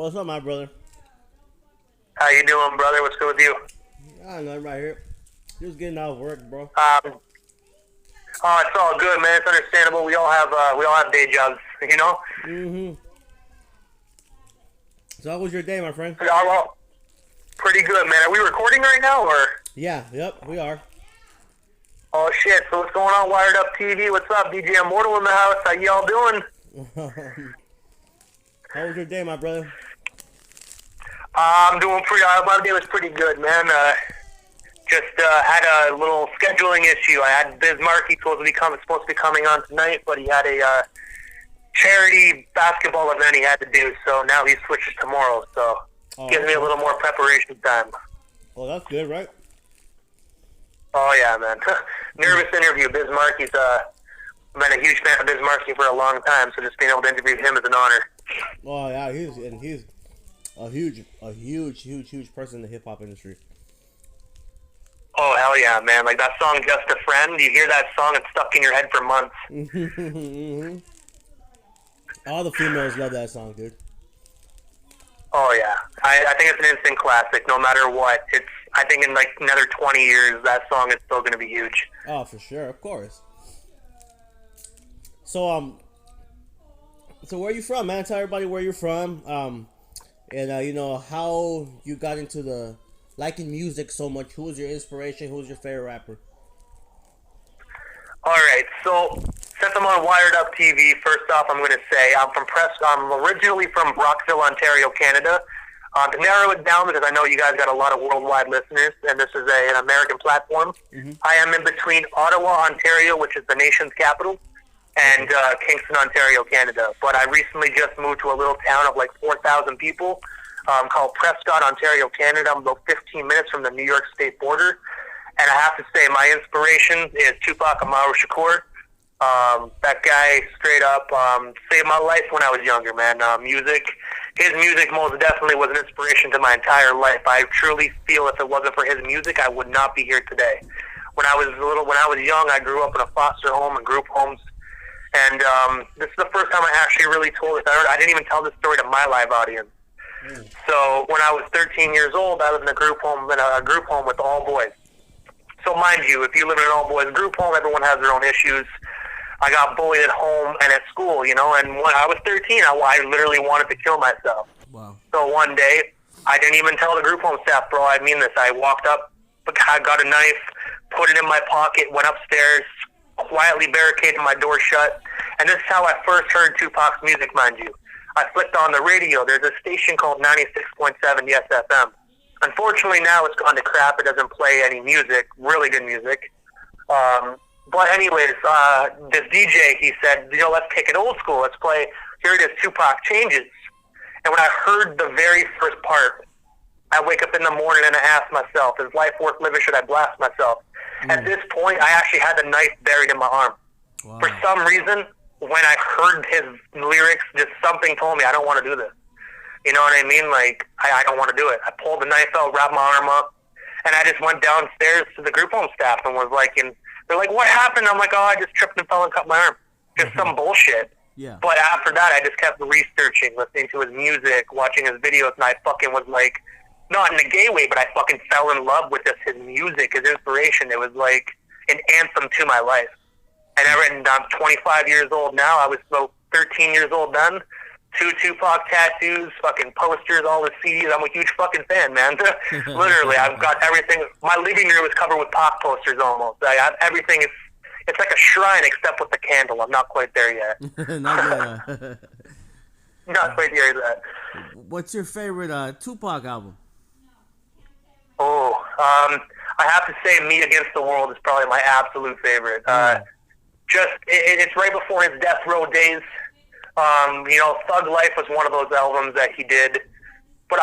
What's up, my brother? How you doing, brother? What's good with you? I know right here. Just getting out of work, bro. Oh, it's all good, man. It's understandable. We all have day jobs, you know. Mm-hmm. So how was your day, my friend? Yeah, well, pretty good, man. Are we recording right now, or? Yeah, yep, we are. Oh shit! So what's going on, Wired Up TV? What's up, DJ Immortal in the house? How y'all doing? How was your day, my brother? I'm doing pretty. My day was pretty good, man. Just had a little scheduling issue. I had Biz Markie supposed to be coming on tonight, but he had a charity basketball event he had to do, so now he switches tomorrow. So gives me a little more preparation time. Well, that's good, right? Oh yeah, man. Nervous interview. Biz Markie's been a huge fan of Biz Markie for a long time, so just being able to interview him is an honor. Oh yeah, he's a huge person in the hip hop industry. Oh hell yeah, man! Like that song, "Just a Friend." You hear that song, it's stuck in your head for months. Mm-hmm. All the females love that song, dude. Oh yeah, I think it's an instant classic. No matter what, I think in like another 20 years, that song is still going to be huge. Oh, for sure, of course. So where are you from, man? Tell everybody where you're from. And you know how you got into the liking music so much. Who was your inspiration? Who was your favorite rapper? All right, so since I'm on Wired Up TV, first off, I'm going to say I'm originally from Brockville, Ontario, Canada. To narrow it down, because I know you guys got a lot of worldwide listeners, and this is an American platform. Mm-hmm. I am in between Ottawa, Ontario, which is the nation's capital, and Kingston, Ontario, Canada. But I recently just moved to a little town of like 4,000 people called Prescott, Ontario, Canada. I'm about 15 minutes from the New York State border. And I have to say, my inspiration is Tupac Shakur. That guy straight up saved my life when I was younger, man. His music most definitely was an inspiration to my entire life. I truly feel if it wasn't for his music, I would not be here today. When I was young, I grew up in a foster home and group homes. And this is the first time I actually really told this. I didn't even tell this story to my live audience. Mm. So when I was 13 years old, I lived in a group home with all boys. So mind you, if you live in an all-boys group home, everyone has their own issues. I got bullied at home and at school, you know, and when I was 13, I literally wanted to kill myself. Wow. So one day, I didn't even tell the group home staff, bro, I mean this. I walked up, I got a knife, put it in my pocket, went upstairs, quietly barricaded my door shut, and this is how I first heard Tupac's music, mind you. I flipped on the radio. There's a station called 96.7 Yes FM. Unfortunately, now it's gone to crap. It doesn't play any music, really good music. But anyways, this DJ, he said, you know, let's take it old school. Let's play, here it is, Tupac Changes. And when I heard the very first part, I wake up in the morning and I ask myself, is life worth living? Should I blast myself? At this point, I actually had the knife buried in my arm. Wow. For some reason, when I heard his lyrics, just something told me, I don't want to do this. You know what I mean? Like, I don't want to do it. I pulled the knife out, wrapped my arm up, and I just went downstairs to the group home staff and was like, and they're like, what happened? I'm like, oh, I just tripped and fell and cut my arm. Just some bullshit. Yeah. But after that, I just kept researching, listening to his music, watching his videos, and I fucking was like, not in a gay way, but I fucking fell in love with his music, his inspiration. It was like an anthem to my life. And I'm 25 years old now. I was about 13 years old then. 2 Tupac tattoos, fucking posters, all the CDs. I'm a huge fucking fan, man. Literally, I've got everything. My living room is covered with Pac posters almost. I have everything. It's like a shrine except with the candle. I'm not quite there yet. Not yet. Not quite there yet. What's your favorite Tupac album? Oh, I have to say Me Against the World is probably my absolute favorite. It's right before his death row days. You know, Thug Life was one of those albums that he did, but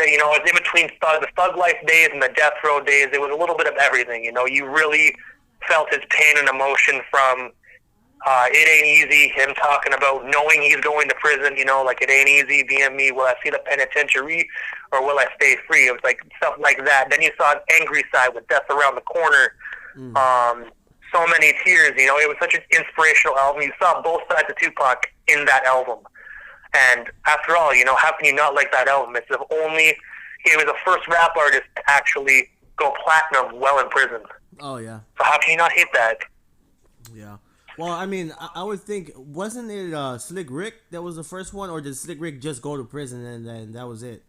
you know, it was in between the Thug Life days and the Death Row days. It was a little bit of everything. You know, you really felt his pain and emotion from It Ain't Easy, him talking about knowing he's going to prison. You know, like it ain't easy being me. Will I see the penitentiary or will I stay free? It was like stuff like that. Then you saw his angry side with Death Around the Corner. So Many Tears, you know, it was such an inspirational album. You saw both sides of Tupac in that album. And after all, how can you not like that album? It's he was the first rap artist to actually go platinum while in prison. Oh yeah. So how can you not hate that? Yeah. Well, I mean, I would think, wasn't it Slick Rick that was the first one, or did Slick Rick just go to prison and then that was it?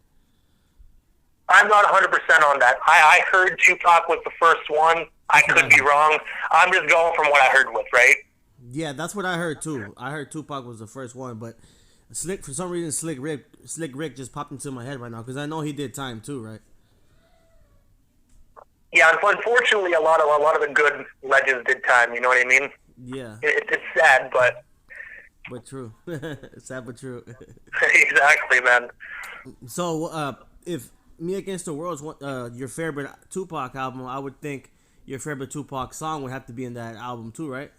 I'm not 100% on that. I heard Tupac was the first one. I could be wrong. I'm just going from what I heard with, right? Yeah, that's what I heard too. I heard Tupac was the first one, but for some reason, Slick Rick just popped into my head right now because I know he did time too, right? Yeah, unfortunately, a lot of the good legends did time. You know what I mean? Yeah. It's sad, but true. Sad but true. Exactly, man. So, if Me Against the World is your favorite Tupac album, I would think your favorite Tupac song would have to be in that album too, right?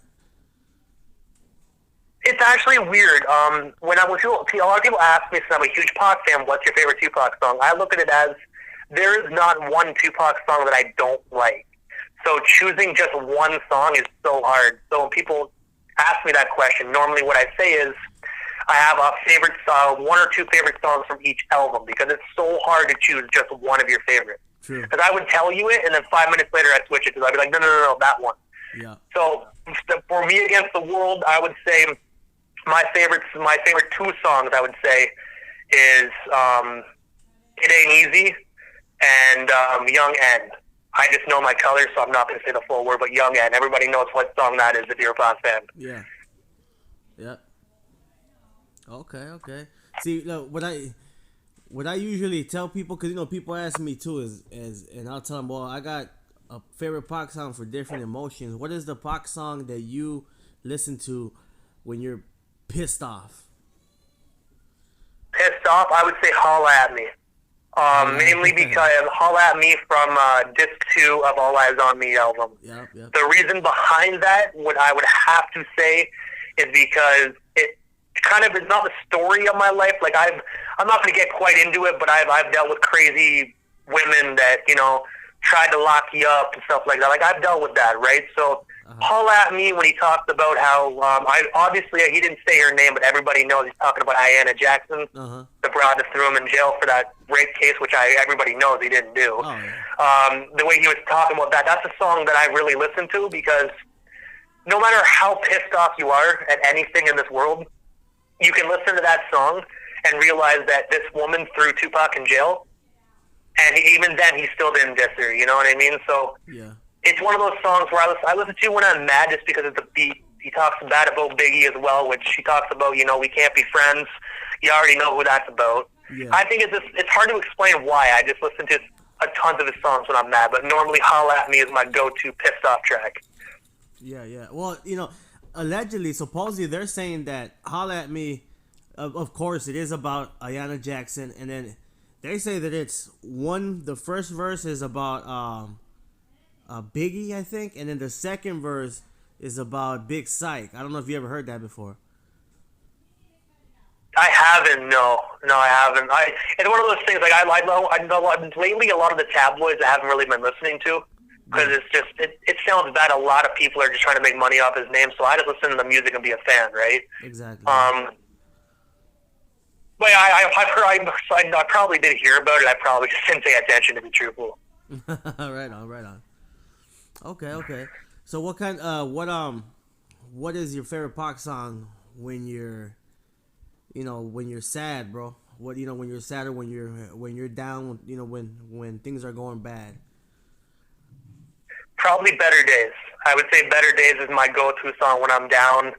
It's actually weird. When a lot of people ask me, since I'm a huge Pac fan, what's your favorite Tupac song? I look at it as there is not one Tupac song that I don't like. So choosing just one song is so hard. So when people ask me that question, normally what I say is I have a favorite song, one or two favorite songs from each album, because it's so hard to choose just one of your favorites. True. Because I would tell you it, and then 5 minutes later I'd switch it, because I'd be like, no, that one. Yeah. So for Me Against the World, I would say my favorite two songs, I would say, is It Ain't Easy and Young N. I just know my colors, so I'm not going to say the full word, but Young N. Everybody knows what song that is if you're a Pac fan. Yeah. Yeah. Okay. See, look, what I usually tell people, because people ask me too, is and I'll tell them, well, I got a favorite Pac song for different emotions. What is the Pac song that you listen to when you're pissed off? Pissed off, I would say Holla at Me. Mainly because Holla at Me from Disc 2 of All Eyes on Me album. Yep. The reason behind that, what I would have to say, is because it kind of is not the story of my life. Like I'm not going to get quite into it, but I've dealt with crazy women that tried to lock you up and stuff like that. Like I've dealt with that, right? So Holla at Me, when he talked about how obviously he didn't say her name, but everybody knows he's talking about Ayanna Jackson, the broad that threw him in jail for that rape case, which everybody knows he didn't do. Oh, yeah. The way he was talking about that's a song that I really listen to, because no matter how pissed off you are at anything in this world, you can listen to that song and realize that this woman threw Tupac in jail, and even then he still didn't diss her. You know what I mean? So yeah. It's one of those songs where I listen to when I'm mad, just because of the beat. He talks bad about Biggie as well, which he talks about, we can't be friends. You already know who that's about. Yeah. I think it's hard to explain why. I just listen to tons of his songs when I'm mad, but normally Holla at Me is my go-to pissed off track. Yeah. Well, allegedly, supposedly, they're saying that Holla at Me, of course, it is about Ayanna Jackson, and then they say that the first verse is about Biggie, I think, and then the second verse is about Big Psych. I don't know if you ever heard that before. I haven't. No, I haven't. It's one of those things. Like lately, a lot of the tabloids I haven't really been listening to, because it's just it sounds bad. A lot of people are just trying to make money off his name, so I just listen to the music and be a fan, right? Exactly. But I probably did hear about it. I probably just didn't pay attention, to be truthful. Right on. Okay. So what is your favorite Pac song when you're sad, bro? When you're sad, or when you're down, when things are going bad? Probably Better Days. I would say Better Days is my go-to song when I'm down.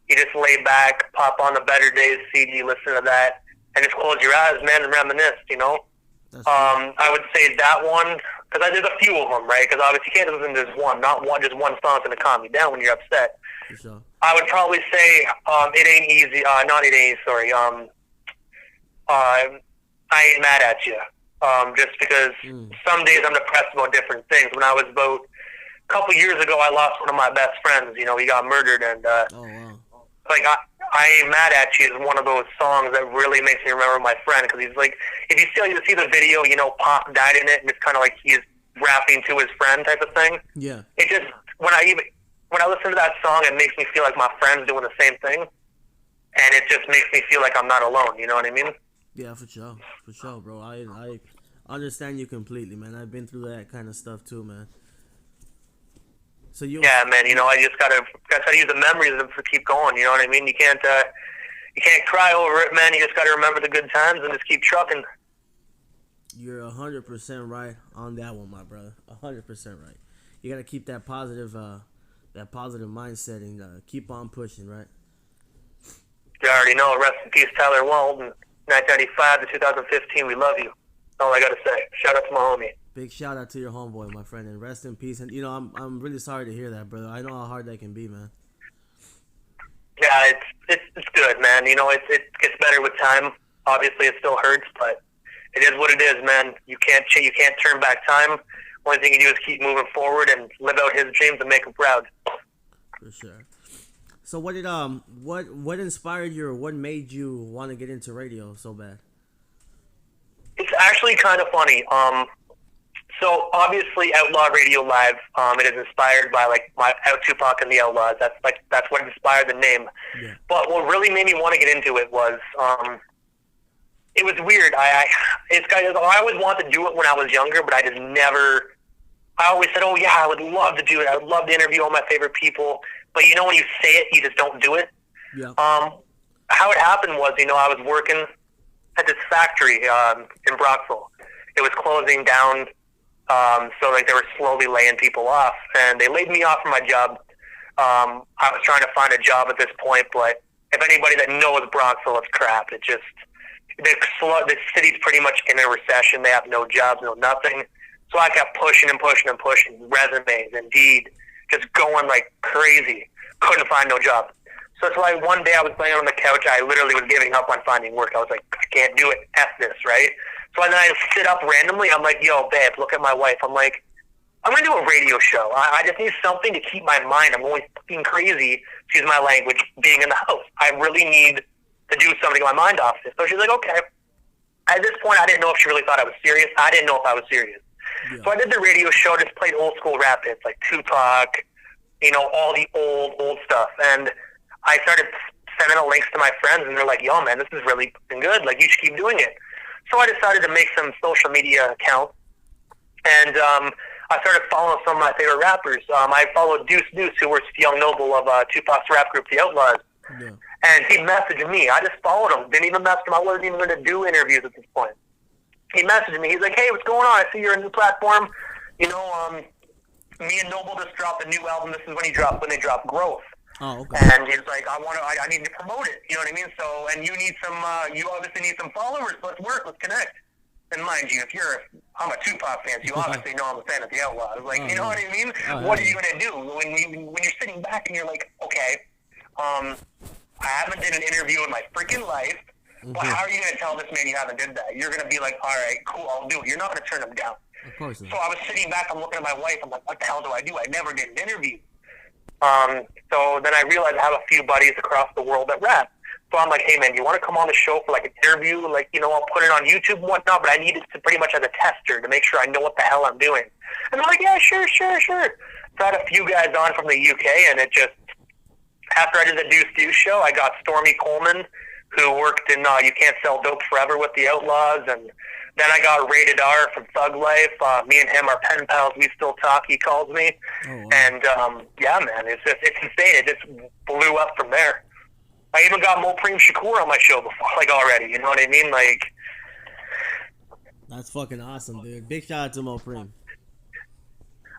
You just lay back, pop on the Better Days CD, listen to that, and just close your eyes, man, and reminisce, I would say that one, because there's a few of them, right? Because obviously you can't listen to just one song's going to calm you down when you're upset. For sure. I would probably say It Ain't Easy, not It Ain't Easy, sorry. I Ain't Mad at You. Just because some days I'm depressed about different things. When I was about a couple years ago, I lost one of my best friends. He got murdered, and oh wow. Like I Ain't Mad at You is one of those songs that really makes me remember my friend, because he's like, if you see the video, Pac died in it, and it's kind of like he's rapping to his friend type of thing. Yeah. It just when I listen to that song, it makes me feel like my friend's doing the same thing, and it just makes me feel like I'm not alone. You know what I mean? Yeah, for sure, bro. I understand you completely, man. I've been through that kind of stuff too, man. So yeah, man. You know, I just gotta use the memories to keep going. You know what I mean? You can't cry over it, man. You just gotta remember the good times and just keep trucking. You're 100% right on that one, my brother. 100% right. You gotta keep that positive mindset and keep on pushing, right? You already know. Rest in peace, Tyler Walden. 1995 to 2015. We love you. All I gotta say. Shout out to my homie. Big shout out to your homeboy, my friend, and rest in peace. And I'm really sorry to hear that, brother. I know how hard that can be, man. Yeah, it's good, man. You know, it gets better with time. Obviously, it still hurts, but it is what it is, man. You can't turn back time. Only thing you do is keep moving forward and live out his dreams and make him proud. For sure. So what inspired you, or what made you want to get into radio so bad? It's actually kind of funny. So obviously Outlaw Radio Live, it is inspired by like my Tupac and the Outlaws. That's what inspired the name. Yeah. But what really made me want to get into it was it was weird. I always wanted to do it when I was younger, but I just never. I always said, "Oh yeah, I would love to do it. I would love to interview all my favorite people." But you know, when you say it, you just don't do it. Yeah. How it happened was, you know, I was working at this factory in Brockville. It was closing down, so like they were slowly laying people off, and they laid me off from my job. I was trying to find a job at this point, but if anybody that knows Brockville, it's crap. It just the city's pretty much in a recession. They have no jobs, no nothing. So I kept pushing and pushing and pushing resumes, Indeed, just going like crazy. Couldn't find no job. So it's like one day I was laying on the couch. I literally was giving up on finding work. I was like, I can't do it. F this, right? So then I sit up randomly. I'm like, yo, babe, look at my wife. I'm like, I'm going to do a radio show. I just need something to keep my mind. I'm always fucking crazy, excuse my language, being in the house. I really need to do something to get my mind off this. So she's like, okay. At this point, I didn't know if she really thought I was serious. I didn't know if I was serious. Yeah. So I did the radio show, just played old school rap hits like Tupac, you know, all the old stuff. And I started sending the links to my friends, and they're like, yo, man, this is really good. Like, you should keep doing it. So I decided to make some social media accounts, and I started following some of my favorite rappers. I followed Deuce, who was Young Noble of Tupac's rap group, The Outlaws. Yeah. And he messaged me. I just followed him. Didn't even message him. I wasn't even going to do interviews at this point. He messaged me. He's like, hey, what's going on? I see you're a new platform. You know, me and Noble just dropped a new album. This is when they dropped Growth. Oh, okay. And he's like, I need to promote it. You know what I mean? So, and you need some, you obviously need some followers. Let's work. Let's connect. And mind you, I'm a Tupac fan, so you obviously know I'm a fan of the Outlaws. Like, you know what I mean? What are you gonna do when you're sitting back and you're like, okay, I haven't did an interview in my freaking life. But how are you gonna tell this man you haven't did that? You're gonna be like, all right, cool, I'll do it. You're not gonna turn him down. Of course not. So I was sitting back, I'm looking at my wife. I'm like, what the hell do? I never did an interview. So then I realized I have a few buddies across the world that rap. So I'm like, hey man, do you want to come on the show for like an interview? Like, you know, I'll put it on YouTube and whatnot, but I need it to pretty much as a tester to make sure I know what the hell I'm doing. And they're like, yeah, sure. So I had a few guys on from the UK, and it just, after I did the Deuce show, I got Stormy Coleman, who worked in You Can't Sell Dope Forever with the Outlaws, and then I got Rated R from Thug Life. Me and him are pen pals. We still talk. He calls me. Oh, wow. And, yeah, man, it's insane. It just blew up from there. I even got Mopreme Shakur on my show before, like, already. You know what I mean? Like, that's fucking awesome, dude. Big shout out to Mopreme.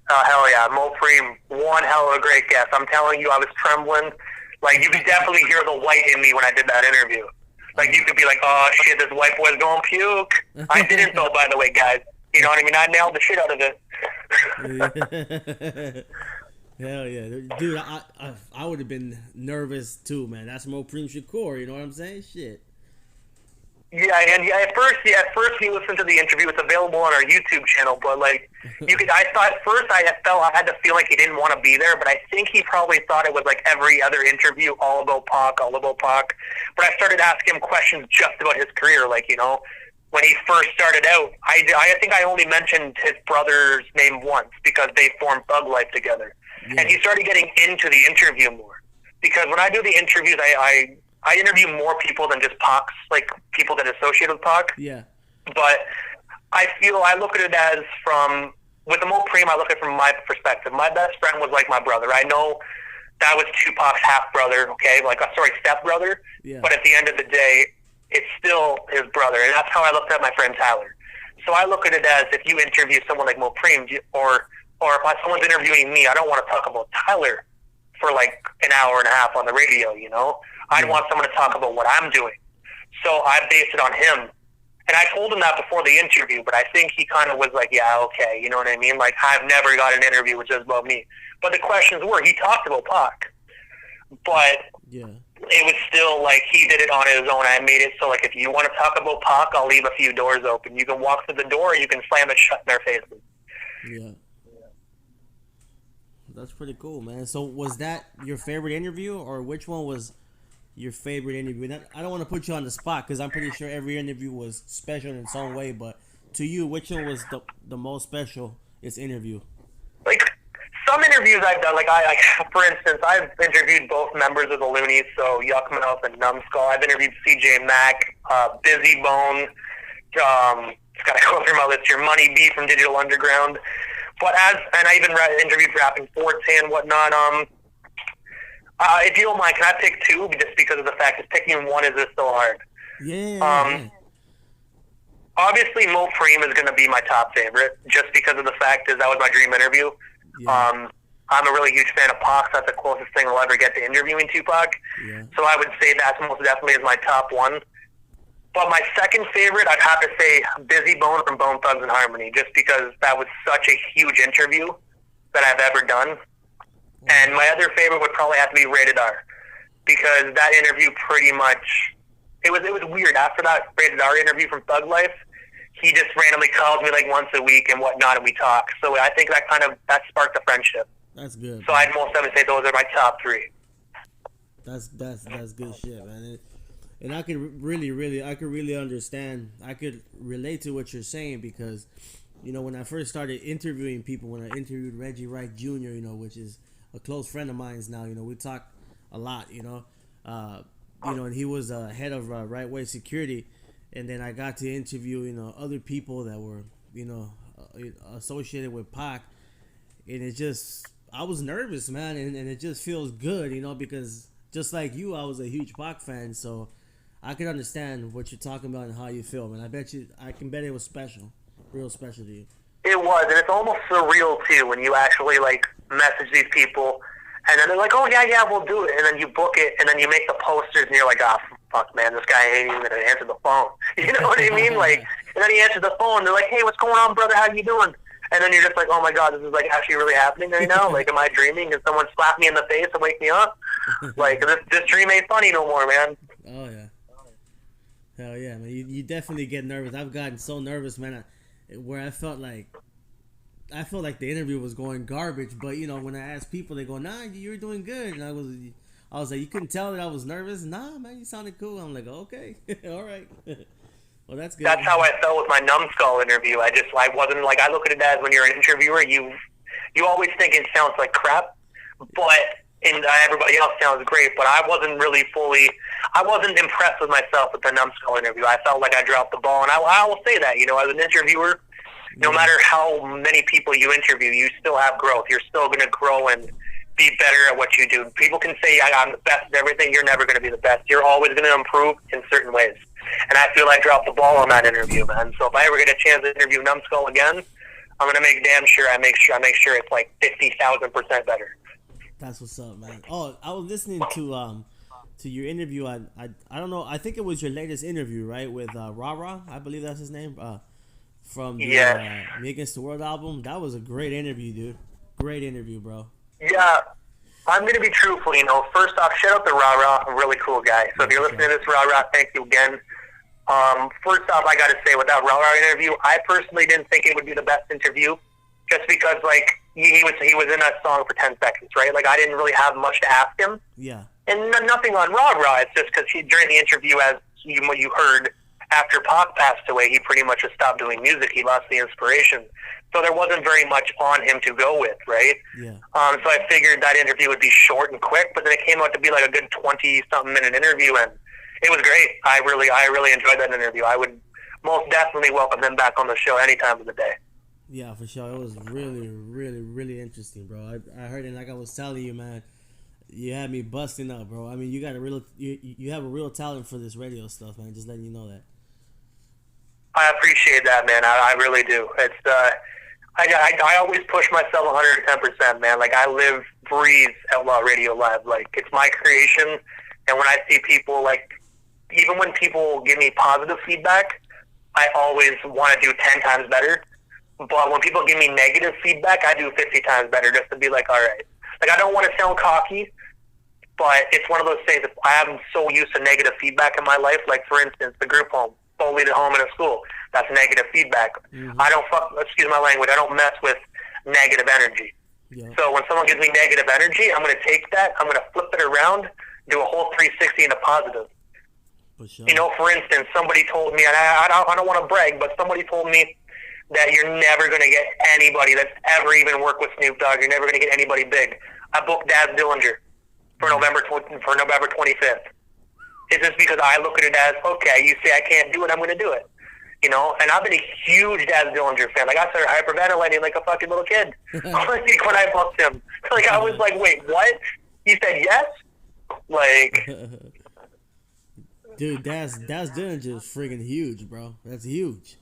Oh, hell yeah. Mopreme, one hell of a great guest. I'm telling you, I was trembling. Like, you could definitely hear the white in me when I did that interview. Like, you could be like, oh, shit, this white boy's going puke. I didn't, though, by the way, guys. You know what I mean? I nailed the shit out of it. Hell yeah. Dude, I would have been nervous, too, man. That's Mopreme Shakur, you know what I'm saying? Shit. Yeah, and at first you listen to the interview. It's available on our YouTube channel, but like I thought at first I had to feel like he didn't want to be there, but I think he probably thought it was like every other interview, all about Pac. But I started asking him questions just about his career, like, you know, when he first started out. I think I only mentioned his brother's name once because they formed Thug Life together, and he started getting into the interview more because when I do the interviews, I I interview more people than just Pac's, like people that associate with Pac. Yeah. But I look at it as with the Mo Preem, I look at it from my perspective. My best friend was like my brother. I know that was Tupac's half brother, okay, step brother. Yeah. But at the end of the day, it's still his brother, and that's how I looked at my friend Tyler. So I look at it as if you interview someone like Mo Preem, or if someone's interviewing me, I don't want to talk about Tyler for like an hour and a half on the radio, you know? I'd want someone to talk about what I'm doing. So I based it on him. And I told him that before the interview, but I think he kind of was like, yeah, okay, you know what I mean? Like, I've never got an interview with just about me. But the questions were, he talked about Pac. But it was still like he did it on his own. I made it so, like, if you want to talk about Pac, I'll leave a few doors open. You can walk through the door, or you can slam it shut in their faces. Yeah. That's pretty cool, man. So was that your favorite interview, or which one was your favorite interview? And I don't want to put you on the spot because I'm pretty sure every interview was special in its own way, but to you, which one was the most special? Its interview. Like some interviews I've done, for instance, I've interviewed both members of the Loonies, so Yuckmouth and Numbskull. I've interviewed CJ Mack, Busy Bone. It's got to go through my list here. Money B from Digital Underground. And I even interviewed Rapping Forte and whatnot. If you don't mind, can I pick two? Just because of the fact that picking one is just so hard. Yeah. Obviously, Mo Preem is going to be my top favorite, just because of the fact that was my dream interview. Yeah. I'm a really huge fan of Pac. That's the closest thing I'll ever get to interviewing Tupac. Yeah. So I would say that's most definitely is my top one. But my second favorite, I'd have to say Busy Bone from Bone Thugs and Harmony, just because that was such a huge interview that I've ever done. And my other favorite would probably have to be Rated R, because that interview pretty much, it was weird. After that Rated R interview from Thug Life, he just randomly calls me like once a week and whatnot, and we talk. So I think that sparked a friendship. That's good. So I'd most definitely say those are my top three. That's good shit, man. And I could really understand. I could relate to what you're saying because, you know, when I first started interviewing people, when I interviewed Reggie Wright Jr., you know, which is a close friend of mine's now, you know, we talk a lot, you know, and he was head of Right Way Security, and then I got to interview, you know, other people that were, you know, associated with Pac, and it just, I was nervous, man, and it just feels good, you know, because just like you, I was a huge Pac fan, so I can understand what you're talking about and how you feel, man. I can bet it was special, real special to you. It was, and it's almost surreal too when you actually like message these people, and then they're like, "Oh yeah, we'll do it," and then you book it, and then you make the posters, and you're like, "Ah, oh, fuck, man, this guy ain't even gonna answer the phone." You know what I mean? Like, and then he answers the phone. They're like, "Hey, what's going on, brother? How you doing?" And then you're just like, "Oh my god, this is like actually really happening right now. Like, am I dreaming? Did someone slap me in the face and wake me up? Like, this dream ain't funny no more, man." Oh yeah. Hell yeah, man. You definitely get nervous. I've gotten so nervous, man, where I felt like the interview was going garbage. But, you know, when I asked people, they go, "Nah, you're doing good." And I was like, "You couldn't tell that I was nervous?" "Nah, man, you sounded cool." I'm like, "Okay, all right." Well, that's good. That's how I felt with my Numbskull interview. I wasn't like, I look at it as when you're an interviewer, you always think it sounds like crap, but everybody else sounds great. But I wasn't impressed with myself with the Numbskull interview. I felt like I dropped the ball, and I will say that, you know, as an interviewer, no matter how many people you interview, you still have growth. You're still going to grow and be better at what you do. People can say, "I'm the best at everything." You're never going to be the best. You're always going to improve in certain ways. And I feel I dropped the ball on that interview, man. So if I ever get a chance to interview Numbskull again, I'm going to make damn sure I make sure it's like 50,000% better. That's what's up, man. Oh, I was listening to your interview. I don't know. I think it was your latest interview, right, with Ra, I believe that's his name. From the Me Against the World album. That was a great interview, dude. Great interview, bro. Yeah, I'm going to be truthful, you know. First off, shout out to Ra, a really cool guy. So if you're listening to this, Ra, thank you again. First off, I got to say, with that Ra interview, I personally didn't think it would be the best interview, just because, like, he was in that song for 10 seconds, right? Like, I didn't really have much to ask him. Yeah. And nothing on Ra. It's just because during the interview, as you heard, after Pac passed away, he pretty much just stopped doing music. He lost the inspiration. So there wasn't very much on him to go with, right? Yeah. So I figured that interview would be short and quick, but then it came out to be like a good 20-something minute interview, and it was great. I really enjoyed that interview. I would most definitely welcome him back on the show any time of the day. Yeah, for sure. It was really, really, really interesting, bro. I heard it, like I was telling you, man. You had me busting up, bro. I mean, you got a real, you have a real talent for this radio stuff, man. Just letting you know that. I appreciate that, man. I really do. It's I always push myself 110%, man. Like, I live, breathe Outlaw Radio Live. Like, it's my creation, and when I see people, like, even when people give me positive feedback, I always want to do 10 times better. But when people give me negative feedback, I do 50 times better just to be like, all right. Like, I don't want to sound cocky, but it's one of those things. I am so used to negative feedback in my life. Like, for instance, the group home, bullied at home and at school. That's negative feedback. Mm-hmm. I don't excuse my language, I don't mess with negative energy. Yeah. So when someone gives me negative energy, I'm going to take that, I'm going to flip it around, do a whole 360 into positive. Sure. You know, for instance, somebody told me, and I don't want to brag, but somebody told me that you're never going to get anybody that's ever even worked with Snoop Dogg. You're never going to get anybody big. I booked Daz Dillinger for November 25th. It's just because I look at it as, okay, you say I can't do it, I'm going to do it. You know, and I've been a huge Daz Dillinger fan. Like, I started hyperventilating like a fucking little kid when I booked him. Like, I was like, wait, what? He said yes? Like... Dude, Daz Dillinger is friggin' huge, bro. That's huge.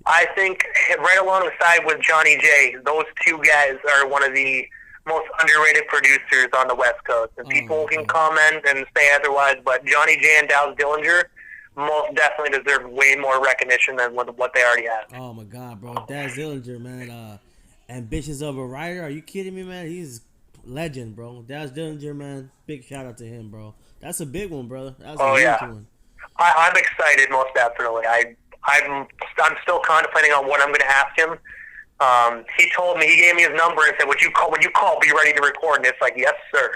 I think right alongside with Johnny J, those two guys are one of the most underrated producers on the West Coast. And people can comment and say otherwise, but Johnny J and Daz Dillinger most definitely deserve way more recognition than what they already have. Oh, my God, bro. Daz Dillinger, man. Ambitious of a writer. Are you kidding me, man? He's legend, bro. Daz Dillinger, man. Big shout out to him, bro. That's a big one, brother. That's a huge one. I'm excited, most definitely. I'm still contemplating on what I'm going to ask him. He told me, he gave me his number and said, when you call, be ready to record. And it's like, yes, sir.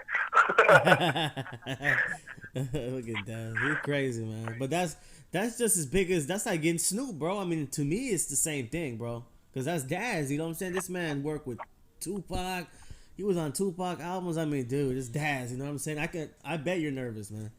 Look at that. You're crazy, man. But that's just as big as, that's like getting Snoop, bro. I mean, to me, it's the same thing, bro. Because that's Daz, you know what I'm saying? This man worked with Tupac. He was on Tupac albums. I mean, dude, it's Daz, you know what I'm saying? I bet you're nervous, man.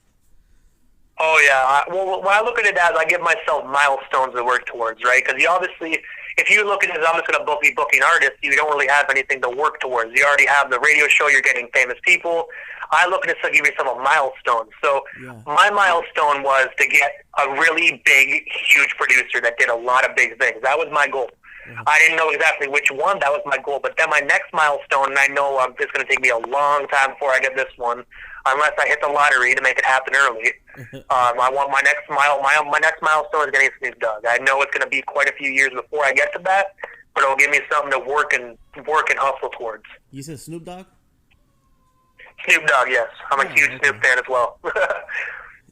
Oh, yeah. Well, when I look at it as, I give myself milestones to work towards, right? Because you obviously, if you look at it as I'm just going to be booking artists, you don't really have anything to work towards. You already have the radio show, you're getting famous people. I look at it to give yourself a milestone. So my milestone was to get a really big, huge producer that did a lot of big things. That was my goal. Mm-hmm. I didn't know exactly which one. That was my goal. But then my next milestone, and I know it's going to take me a long time before I get this one, unless I hit the lottery to make it happen early. I want my next milestone is getting Snoop Dogg. I know it's going to be quite a few years before I get to that, but it'll give me something to work and hustle towards. You said Snoop Dogg? Snoop Dogg, yes. I'm a huge Snoop fan as well.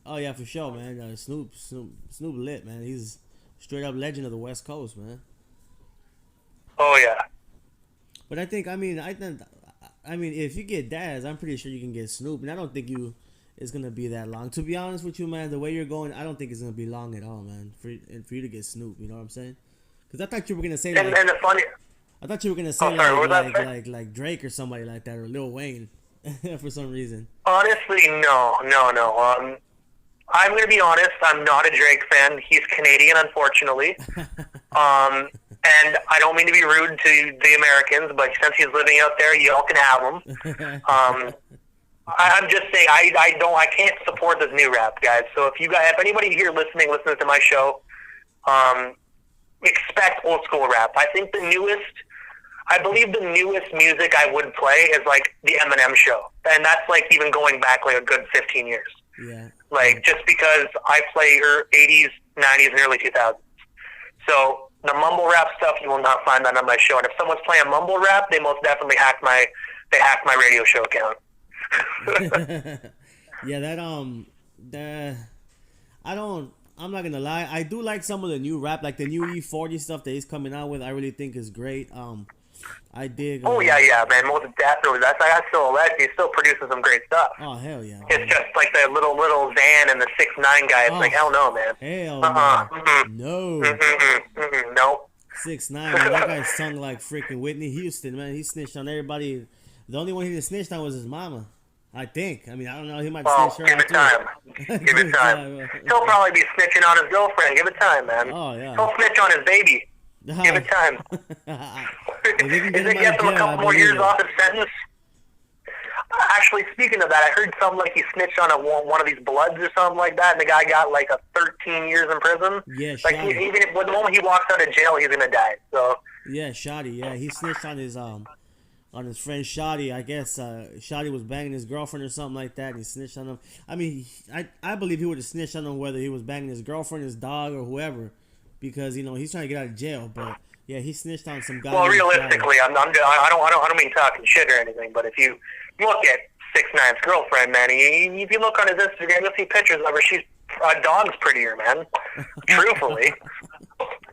Oh yeah, for sure, man. Snoop lit, man. He's straight up legend of the West Coast, man. Oh yeah. But I think if you get Daz, I'm pretty sure you can get Snoop, and I don't think it's gonna be that long. To be honest with you, man, the way you're going, I don't think it's gonna be long at all, man. For you to get Snoop, you know what I'm saying? Because I thought you were gonna say and the funny. I thought you were gonna say like Drake or somebody like that, or Lil Wayne, for some reason. Honestly, no. I'm gonna be honest. I'm not a Drake fan. He's Canadian, unfortunately. And I don't mean to be rude to the Americans, but since he's living out there, y'all can have him. I'm just saying, I can't support this new rap, guys. So if anybody here listening to my show, expect old school rap. I believe the newest music I would play is like the Eminem show, and that's like even going back like a good 15 years. Yeah. Like, just because I play 80s, 90s, and early 2000s. So the mumble rap stuff, you will not find that on my show. And if someone's playing mumble rap, they most definitely hacked my radio show account. Yeah, I'm not gonna lie. I do like some of the new rap, like the new E40 stuff that he's coming out with. I really think is great. I dig. Oh yeah, man. Most Death Row. That's still a legend. He's still producing some great stuff. Oh hell yeah. It's just like the little Zan and the 6ix9ine guy. It's like hell no, man. Hell no. Nope. 6ix9ine, man, that guy sung like freaking Whitney Houston, man. He snitched on everybody. The only one he didn't snitch on was his mama, I think. I mean, I don't know. He might snitch her give it time. Give it time. He'll probably be snitching on his girlfriend. Give it time, man. Oh yeah. He'll snitch on his baby. Give it time. If they can Is it get him a couple more years off his sentence? Actually, speaking of that, I heard something like he snitched on one of these Bloods or something like that, and the guy got like 13 years in prison. Yeah, like even if, the moment he walks out of jail, he's gonna die. So yeah, Shotty. Yeah, he snitched on his friend Shotty. I guess Shotty was banging his girlfriend or something like that, and he snitched on him. I mean, I believe he would have snitched on him whether he was banging his girlfriend, his dog, or whoever, because he's trying to get out of jail. But yeah, he snitched on some guy. Well, realistically, I don't mean talking shit or anything, but if you look at 6ix9ine's girlfriend, man, if you look on his Instagram, you'll see pictures of her. She's a dog's prettier, man. Truthfully,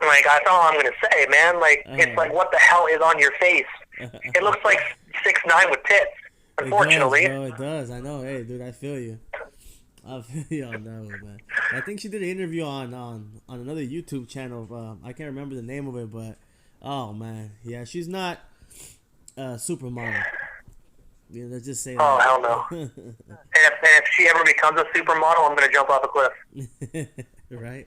like that's all I'm gonna say, man. Like it's like what the hell is on your face? It looks like 6ix9ine with tits. Unfortunately, it does. I know. Hey, dude, I feel you. I feel you on that one, man. I think she did an interview on another YouTube channel. I can't remember the name of it, but oh man, yeah, she's not a supermodel. Yeah, let's just say. Oh hell no! and if she ever becomes a supermodel, I'm gonna jump off a cliff. Right.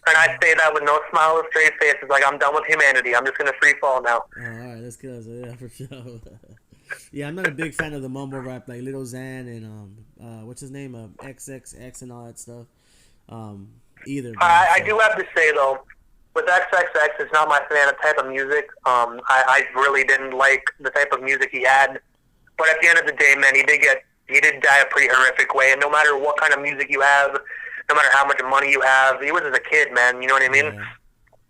And I say that with no smile or straight face. It's like I'm done with humanity. I'm just gonna free fall now. Oh, all right, that's good. So, yeah, for sure. Yeah, I'm not a big fan of the mumble rap like Lil Xan and what's his name, XXX and all that stuff. Either. I do have to say though, with XXX, it's not my type of music. I really didn't like the type of music he had. But at the end of the day, man, he did die a pretty horrific way. And no matter what kind of music you have, no matter how much money you have, he was just a kid, man. You know what I mean? Yeah.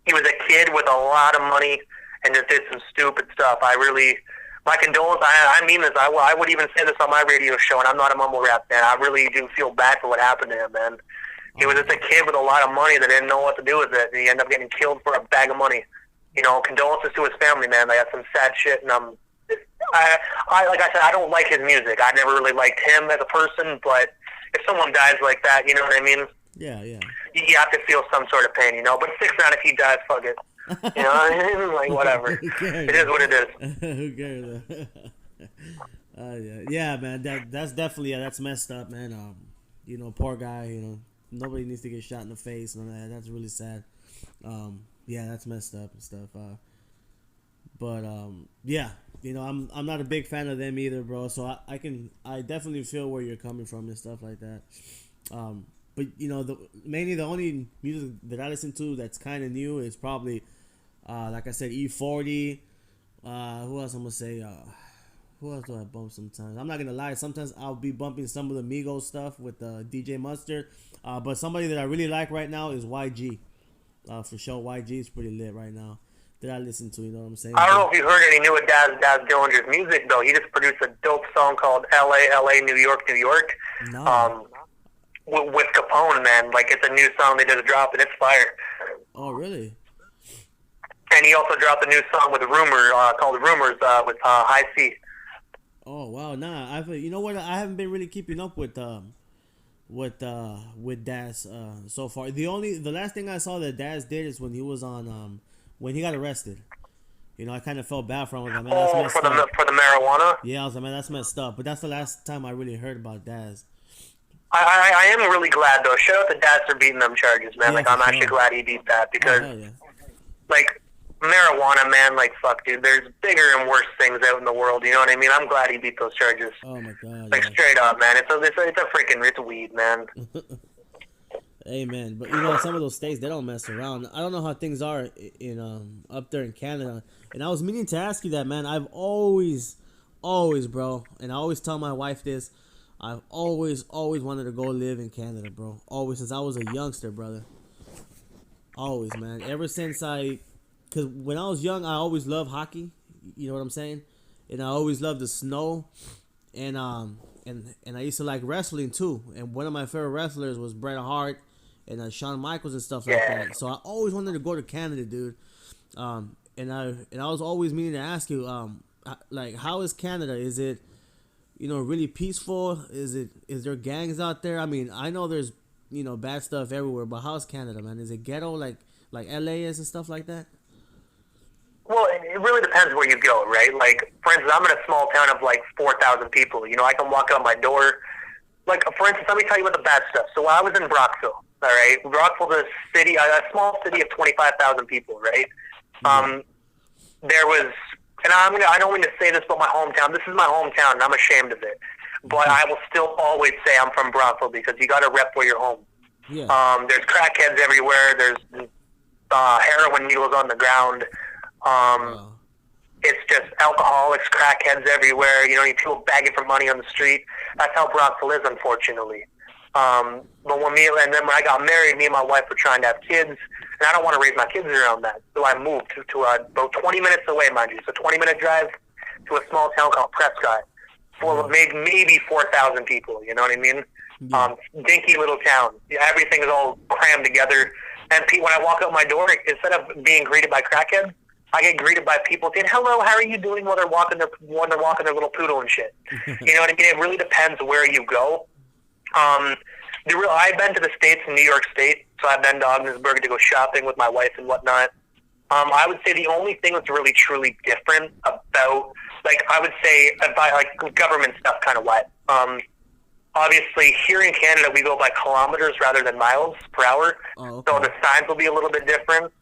He was a kid with a lot of money and just did some stupid stuff. My condolences. I mean this. I would even say this on my radio show, and I'm not a mumble rap fan. I really do feel bad for what happened to him, man. He was just a kid with a lot of money that didn't know what to do with it, and he ended up getting killed for a bag of money. Condolences to his family, man. They got some sad shit, and like I said, I don't like his music. I never really liked him as a person, but if someone dies like that, you know what I mean? Yeah, yeah. You have to feel some sort of pain, But 6ix9ine, if he dies, fuck it. Like whatever. It is what it is. Who cares? Yeah, man. That's definitely that's messed up, man. Poor guy. Nobody needs to get shot in the face and all that. That's really sad. Yeah, that's messed up and stuff. But yeah, I'm not a big fan of them either, bro. So I definitely feel where you're coming from and stuff like that. But mainly the only music that I listen to that's kind of new is probably, like I said, E40. Who else I'm gonna say? Who else do I bump sometimes? I'm not gonna lie. Sometimes I'll be bumping some of the Migos stuff with DJ Mustard. But somebody that I really like right now is YG. For sure, YG is pretty lit right now. That I listen to, you know what I'm saying? I don't know if you heard any new of Daz Dillinger's music though. He just produced a dope song called LA, New York, New York. No. With Capone, man. Like it's a new song they just dropped and it's fire. Oh, really? And he also dropped a new song with called Rumors with High C. Oh wow, nah. You know what? I haven't been really keeping up with Daz so far. The last thing I saw that Daz did is when he was on when he got arrested. I kind of felt bad for him. I was like, man, that's messed up. For the marijuana? Yeah, I was like, man, that's messed up. But that's the last time I really heard about Daz. I am really glad, though. Shout out to Daz for beating them charges, man. Yeah, I'm actually glad he beat that because, like, marijuana, man, like, fuck, dude. There's bigger and worse things out in the world, you know what I mean? I'm glad he beat those charges. Oh, my God. Like, straight up, man. It's weed, man. Hey, man, but some of those states, they don't mess around. I don't know how things are in up there in Canada, and I was meaning to ask you that, man. I've always, bro, and I always tell my wife this. I've always wanted to go live in Canada, bro. Always since I was a youngster, brother. Always, man. Ever since because when I was young, I always loved hockey. You know what I'm saying? And I always loved the snow, and I used to like wrestling too. And one of my favorite wrestlers was Bret Hart and Shawn Michaels and stuff like that. So I always wanted to go to Canada, dude. I was always meaning to ask you, like, how is Canada? Is it, really peaceful? Is there gangs out there? I mean, I know there's, bad stuff everywhere, but how's Canada, man? Is it ghetto like LA is and stuff like that? Well, it really depends where you go, right? Like, for instance, I'm in a small town of like 4,000 people. I can walk out my door. Like, for instance, let me tell you about the bad stuff. So I was in Brockville, all right? Brockville is a small city of 25,000 people, right? There was, and I don't mean to say this about my hometown. This is my hometown, and I'm ashamed of it. But I will still always say I'm from Brockville because you got to rep where you're home. Yeah. There's crackheads everywhere. There's heroin needles on the ground. Wow. It's just alcoholics, crackheads everywhere. People begging for money on the street. That's how Brockville is, unfortunately. But when I got married, me and my wife were trying to have kids, and I don't want to raise my kids around that. So I moved to about 20 minutes away, mind you. So 20-minute drive to a small town called Prescott, full of maybe 4,000 people. You know what I mean? Yeah. Dinky little town. Everything is all crammed together. And when I walk out my door, instead of being greeted by crackheads, I get greeted by people saying, "Hello, how are you doing?" While they're walking their little poodle and shit. You know what I mean? It really depends where you go. I've been to the States in New York State, so I've been to Ogdensburg to go shopping with my wife and whatnot. I would say the only thing that's really truly different about, I would say, about government stuff kind of what. Obviously, here in Canada, we go by kilometers rather than miles per hour, so the signs will be a little bit different.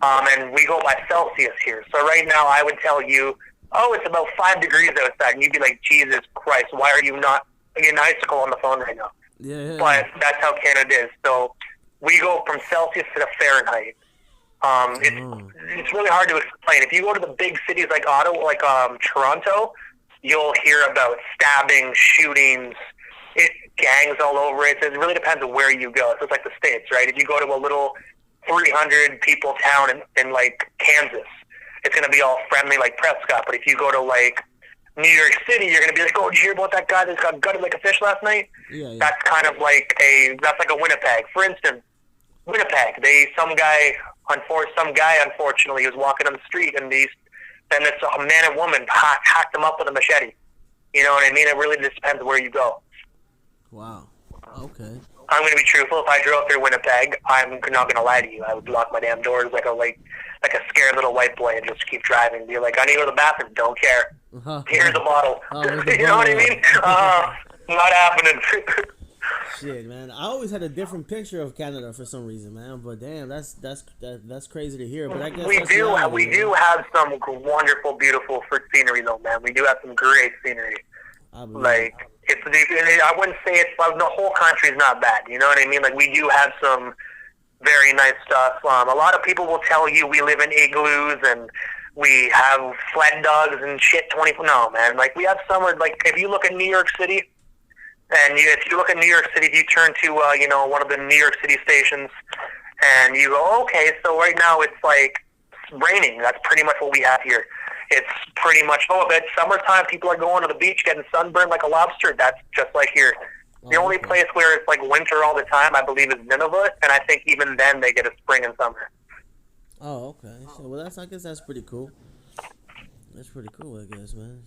And we go by Celsius here. So right now, I would tell you, it's about 5 degrees outside, and you'd be like, Jesus Christ, why are you not getting an icicle on the phone right now? Yeah. But that's how Canada is. So we go from Celsius to Fahrenheit. It's really hard to explain. If you go to the big cities like Ottawa, Toronto, you'll hear about stabbing, shootings, gangs all over it. It really depends on where you go. So it's like the States, right? If you go to a little 300 people town in Kansas, it's going to be all friendly like Prescott. But if you go to New York City, you're going to be like, did you hear about that guy that got gutted like a fish last night? Yeah. That's kind of like a Winnipeg. For instance, Winnipeg, some guy unfortunately was walking on the street, and this man and woman hacked him up with a machete. You know what I mean? It really just depends where you go. Wow. Okay. I'm going to be truthful. If I drove through Winnipeg, I'm not going to lie to you. I would lock my damn doors like a scared little white boy and just keep driving. Be like, I need to go to the bathroom. Don't care. Here's a bottle. You know what I mean? Not happening. Shit, man. I always had a different picture of Canada for some reason, man. But damn, that's crazy to hear. But I guess we do have some wonderful, beautiful scenery, though, man. We do have some great scenery. I wouldn't say the whole country's not bad. You know what I mean? We do have some very nice stuff. A lot of people will tell you we live in igloos and we have sled dogs and shit. No, man. We have somewhere. If you look at New York City, if you turn to one of the New York City stations, and you go, okay, so right now it's raining. That's pretty much what we have here. It's pretty much, it's summertime. People are going to the beach, getting sunburned like a lobster. That's just like here. The only place where it's winter all the time, I believe, is Nineveh, and I think even then they get a spring and summer. Oh, okay. So, well, I guess that's pretty cool. That's pretty cool, I guess, man.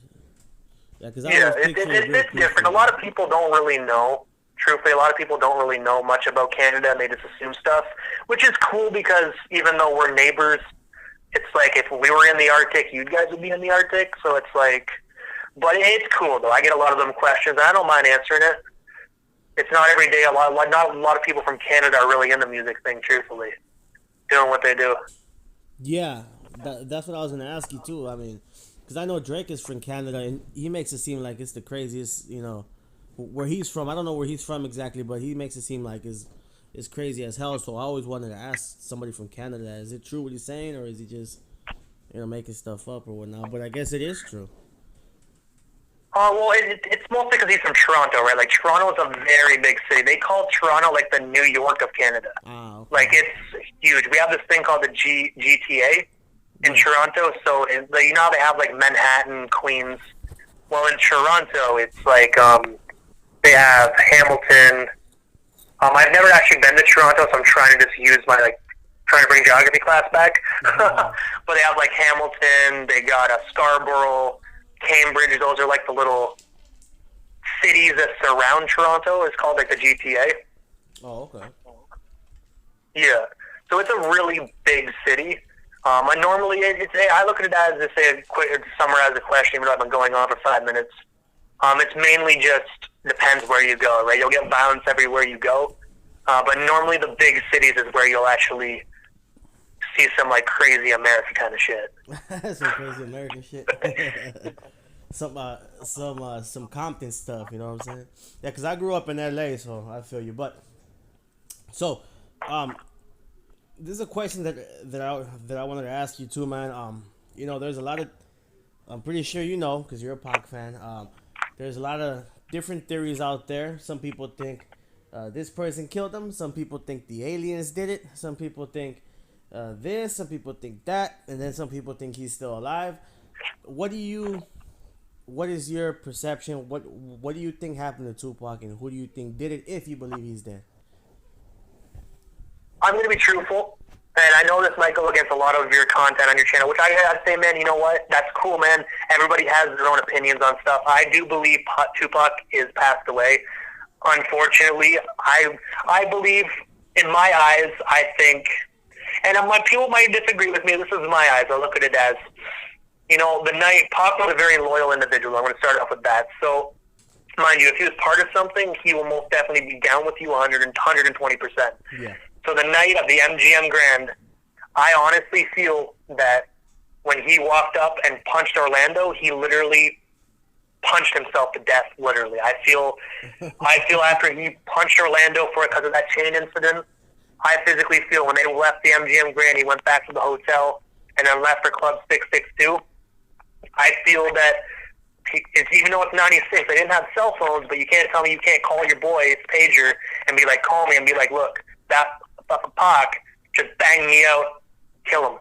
Yeah, it's different. A lot of people don't really know. Truthfully, a lot of people don't really know much about Canada, and they just assume stuff, which is cool because even though we're neighbors, it's if we were in the Arctic, you guys would be in the Arctic. So it's but it's cool though. I get a lot of them questions, and I don't mind answering it. It's not every day. Not a lot of people from Canada are really in the music thing. Truthfully, doing what they do. Yeah, that's what I was gonna ask you too. I mean, because I know Drake is from Canada, and he makes it seem like it's the craziest. Where he's from. I don't know where he's from exactly, but he makes it seem like it's crazy as hell. So I always wanted to ask somebody from Canada, is it true what he's saying, or is he just making stuff up or whatnot? But I guess it is true. Well, it's mostly because he's from Toronto, right? Toronto is a very big city. They call Toronto the New York of Canada. Okay. It's huge. We have this thing called the GTA in Toronto. So they have Manhattan, Queens. Well, in Toronto, it's they have Hamilton. I've never actually been to Toronto, so I'm trying to just use my trying to bring geography class back. But they have like Hamilton, they got Scarborough, Cambridge. Those are like the little cities that surround Toronto. It's called like the GTA. Oh, okay. Yeah. So it's a really big city. I normally, I look at it as, to summarize the question, even though I've been going on for 5 minutes. It's mainly just depends where you go, right? You'll get violence everywhere you go. But normally the big cities is where you'll actually see some like crazy American kind of shit. Some crazy American shit. some Compton stuff, you know what I'm saying? Yeah, because I grew up in LA, so I feel you. But so, this is a question that I wanted to ask you too, man. You know, there's a lot of, I'm pretty sure you know, because you're a Pac fan. There's a lot of different theories out there. Some people think this person killed him. Some people think the aliens did it. Some people think this. Some people think that, and then some people think he's still alive. What is your perception? What do you think happened to Tupac, and who do you think did it? If you believe he's dead. I'm going to be truthful, and I know this might go against a lot of your content on your channel, which I say, man, you know what? That's cool, man. Everybody has their own opinions on stuff. I do believe Tupac is passed away. Unfortunately, I believe, in my eyes, I think, and people might disagree with me. This is my eyes. I look at it as, you know, Pac was a very loyal individual. I'm going to start off with that. So, mind you, if he was part of something, he will most definitely be down with you 120%. Yeah. So the night of the MGM Grand, I honestly feel that when he walked up and punched Orlando, he literally punched himself to death, literally. I feel after he punched Orlando because of that chain incident, I physically feel when they left the MGM Grand, he went back to the hotel and then left for Club 662. I feel that even though it's 96, they didn't have cell phones, but you can't tell me you can't call your boy's pager and be like, call me and be like, look, that fucking Pac just banged me out, kill him.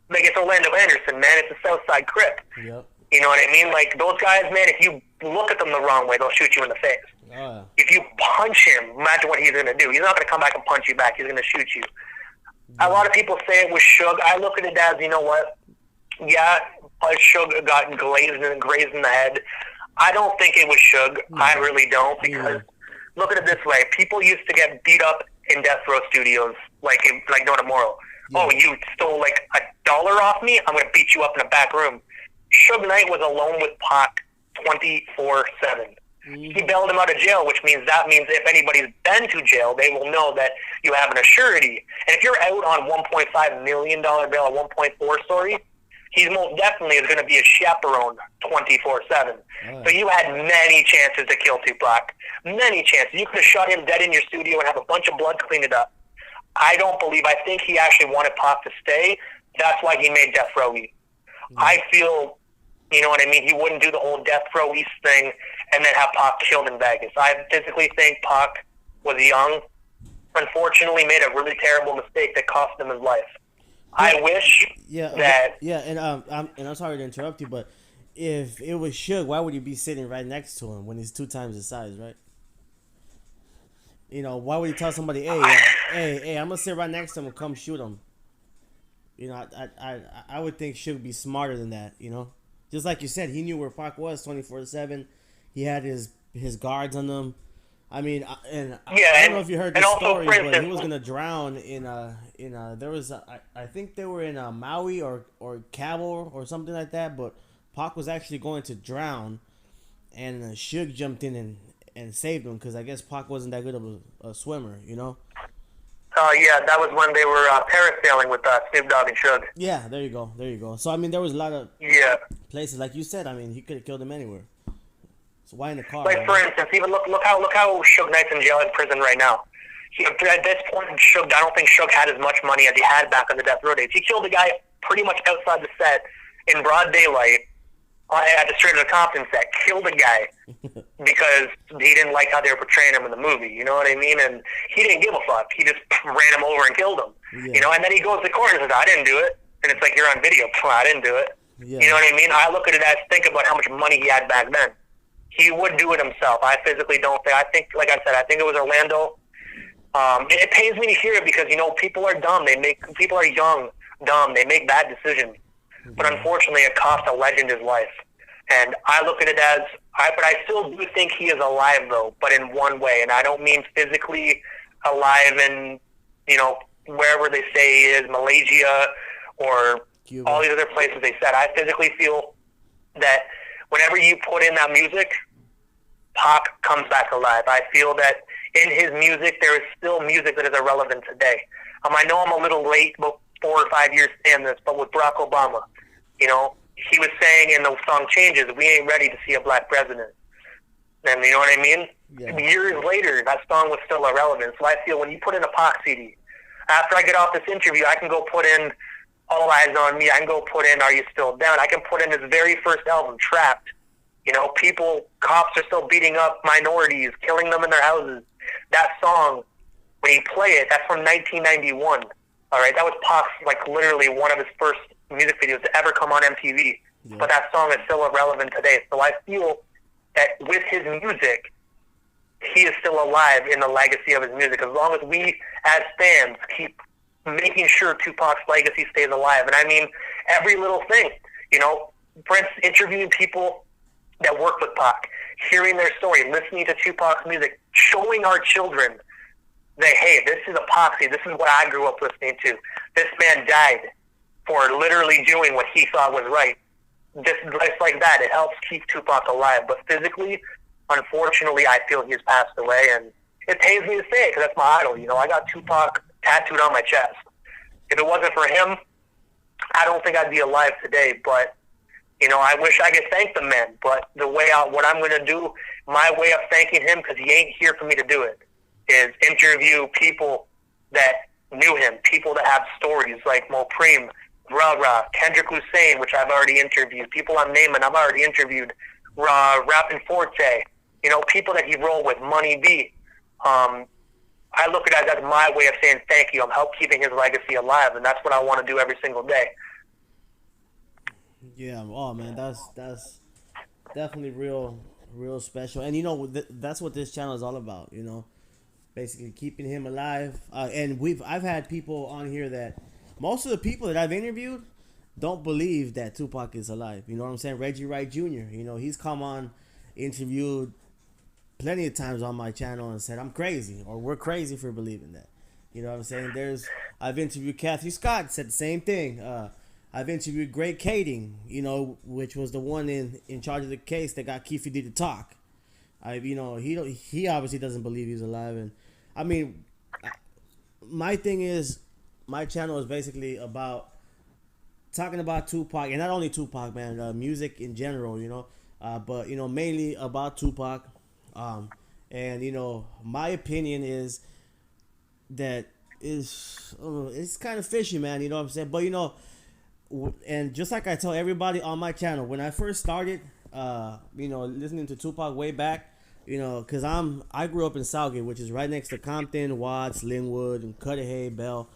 Like, it's Orlando Anderson, man. It's a Southside Crip. Yep. You know what I mean? Like, those guys, man, if you look at them the wrong way, they'll shoot you in the face. Oh, yeah. If you punch him, imagine what he's going to do. He's not going to come back and punch you back. He's going to shoot you. Yeah. A lot of people say it was Suge. I look at it as, you know what? Yeah, Suge got grazed in the head. I don't think it was Suge. No. I really don't, because look at it this way. People used to get beat up in death row studios like no tomorrow. Yeah. Oh, you stole like $1 off me? I'm going to beat you up in a back room. Suge Knight was alone with Pac 24/7. He bailed him out of jail, which means if anybody's been to jail, they will know that you have an assurity. And if you're out on $1.5 million bail, a 1.4 story, he most definitely is going to be a chaperone 24/7. So you had many chances to kill Tupac. Many chances. You could have shot him dead in your studio and have a bunch of blood clean it up. I think he actually wanted Pac to stay. That's why he made Death Row East. I feel, you know what I mean, he wouldn't do the whole Death Row East thing and then have Pac killed in Vegas. I physically think Pac was young, unfortunately made a really terrible mistake that cost him his life. I wish that... Yeah, and I'm sorry to interrupt you, but if it was Suge, why would you be sitting right next to him when he's 2 times his size, right? You know, why would you tell somebody, hey, I'm going to sit right next to him and come shoot him? You know, I would think Suge would be smarter than that, you know? Just like you said, he knew where Pac was 24/7. He had his guards on them. I mean, I don't know if you heard the story, but he was gonna drown there was I think they were in Maui or Cabo or something like that, but Pac was actually going to drown, and Suge jumped in and saved him because I guess Pac wasn't that good of a swimmer, you know. Yeah, that was when they were parasailing with Snoop Dogg and Suge. Yeah, there you go. So I mean, there was a lot of places, like you said. I mean, he could have killed him anywhere. So why in the car? Like, for instance, even look how Suge Knight's in jail in prison right now. At this point, I don't think Suge had as much money as he had back on the Death Row days. He killed a guy pretty much outside the set in broad daylight at the Straight Outta Compton set. Killed a guy because he didn't like how they were portraying him in the movie. You know what I mean? And he didn't give a fuck. He just ran him over and killed him. Yeah. You know, and then he goes to court and says, I didn't do it. And it's like, you're on video. I didn't do it. Yeah. You know what I mean? I look at it as, think about how much money he had back then. He would do it himself. I physically don't think. I think, like I said, I think it was Orlando. It pains me to hear it because, people are dumb. People are young, dumb. They make bad decisions. But unfortunately, it cost a legend his life. And I look at it as, but I still do think he is alive, though, but in one way. And I don't mean physically alive in, wherever they say he is, Malaysia or Cuba, all these other places they said. I physically feel that whenever you put in that music, Pac comes back alive. I feel that in his music, there is still music that is irrelevant today. I know I'm a little late, about 4 or 5 years in this, but with Barack Obama, he was saying in the song Changes, we ain't ready to see a black president. And you know what I mean? Yeah. Years later, that song was still irrelevant. So I feel when you put in a Pac CD, after I get off this interview, I can go put in All Eyes on Me. I can go put in Are You Still Down? I can put in his very first album, Trapped. Cops are still beating up minorities, killing them in their houses. That song, when you play it, that's from 1991. All right, that was Pac's, literally one of his first music videos to ever come on MTV. Yeah. But that song is still relevant today. So I feel that with his music, he is still alive in the legacy of his music. As long as we, as fans, keep making sure Tupac's legacy stays alive. And I mean, every little thing. Prince interviewing people that work with Pac, hearing their story, listening to Tupac's music, showing our children that, hey, this is a Pac, this is what I grew up listening to. This man died for literally doing what he thought was right. Just like that, it helps keep Tupac alive. But physically, unfortunately, I feel he's passed away, and it pains me to say it because that's my idol. I got Tupac tattooed on my chest. If it wasn't for him, I don't think I'd be alive today. But I wish I could thank the man. But what I'm going to do, my way of thanking him, because he ain't here for me to do it, is interview people that knew him, people that have stories like Mopreme, Ra, Kendrick Hussein, which I've already interviewed. People I'm naming, I've already interviewed. Rappin' Forte, people that he rolled with, Money B. I look at that as my way of saying thank you. I'm helping keeping his legacy alive, and that's what I want to do every single day. Yeah, oh man, that's definitely real special. And that's what this channel is all about. Basically keeping him alive. And I've had people on here that most of the people that I've interviewed don't believe that Tupac is alive. You know what I'm saying? Reggie Wright Jr. He's come on, interviewed plenty of times on my channel and said I'm crazy or we're crazy for believing that. You know what I'm saying? I've interviewed Kathy Scott, said the same thing. I've interviewed Greg Kading, which was the one in charge of the case that got Keefe D to talk. He obviously doesn't believe he's alive, and I mean, my thing is, my channel is basically about talking about Tupac, and not only Tupac, man, music in general, but mainly about Tupac, and my opinion is that it's kind of fishy, man. You know what I'm saying? But and just like I tell everybody on my channel, when I first started, listening to Tupac way back, because I grew up in Southgate, which is right next to Compton, Watts, Linwood, and Cudahy, Bell.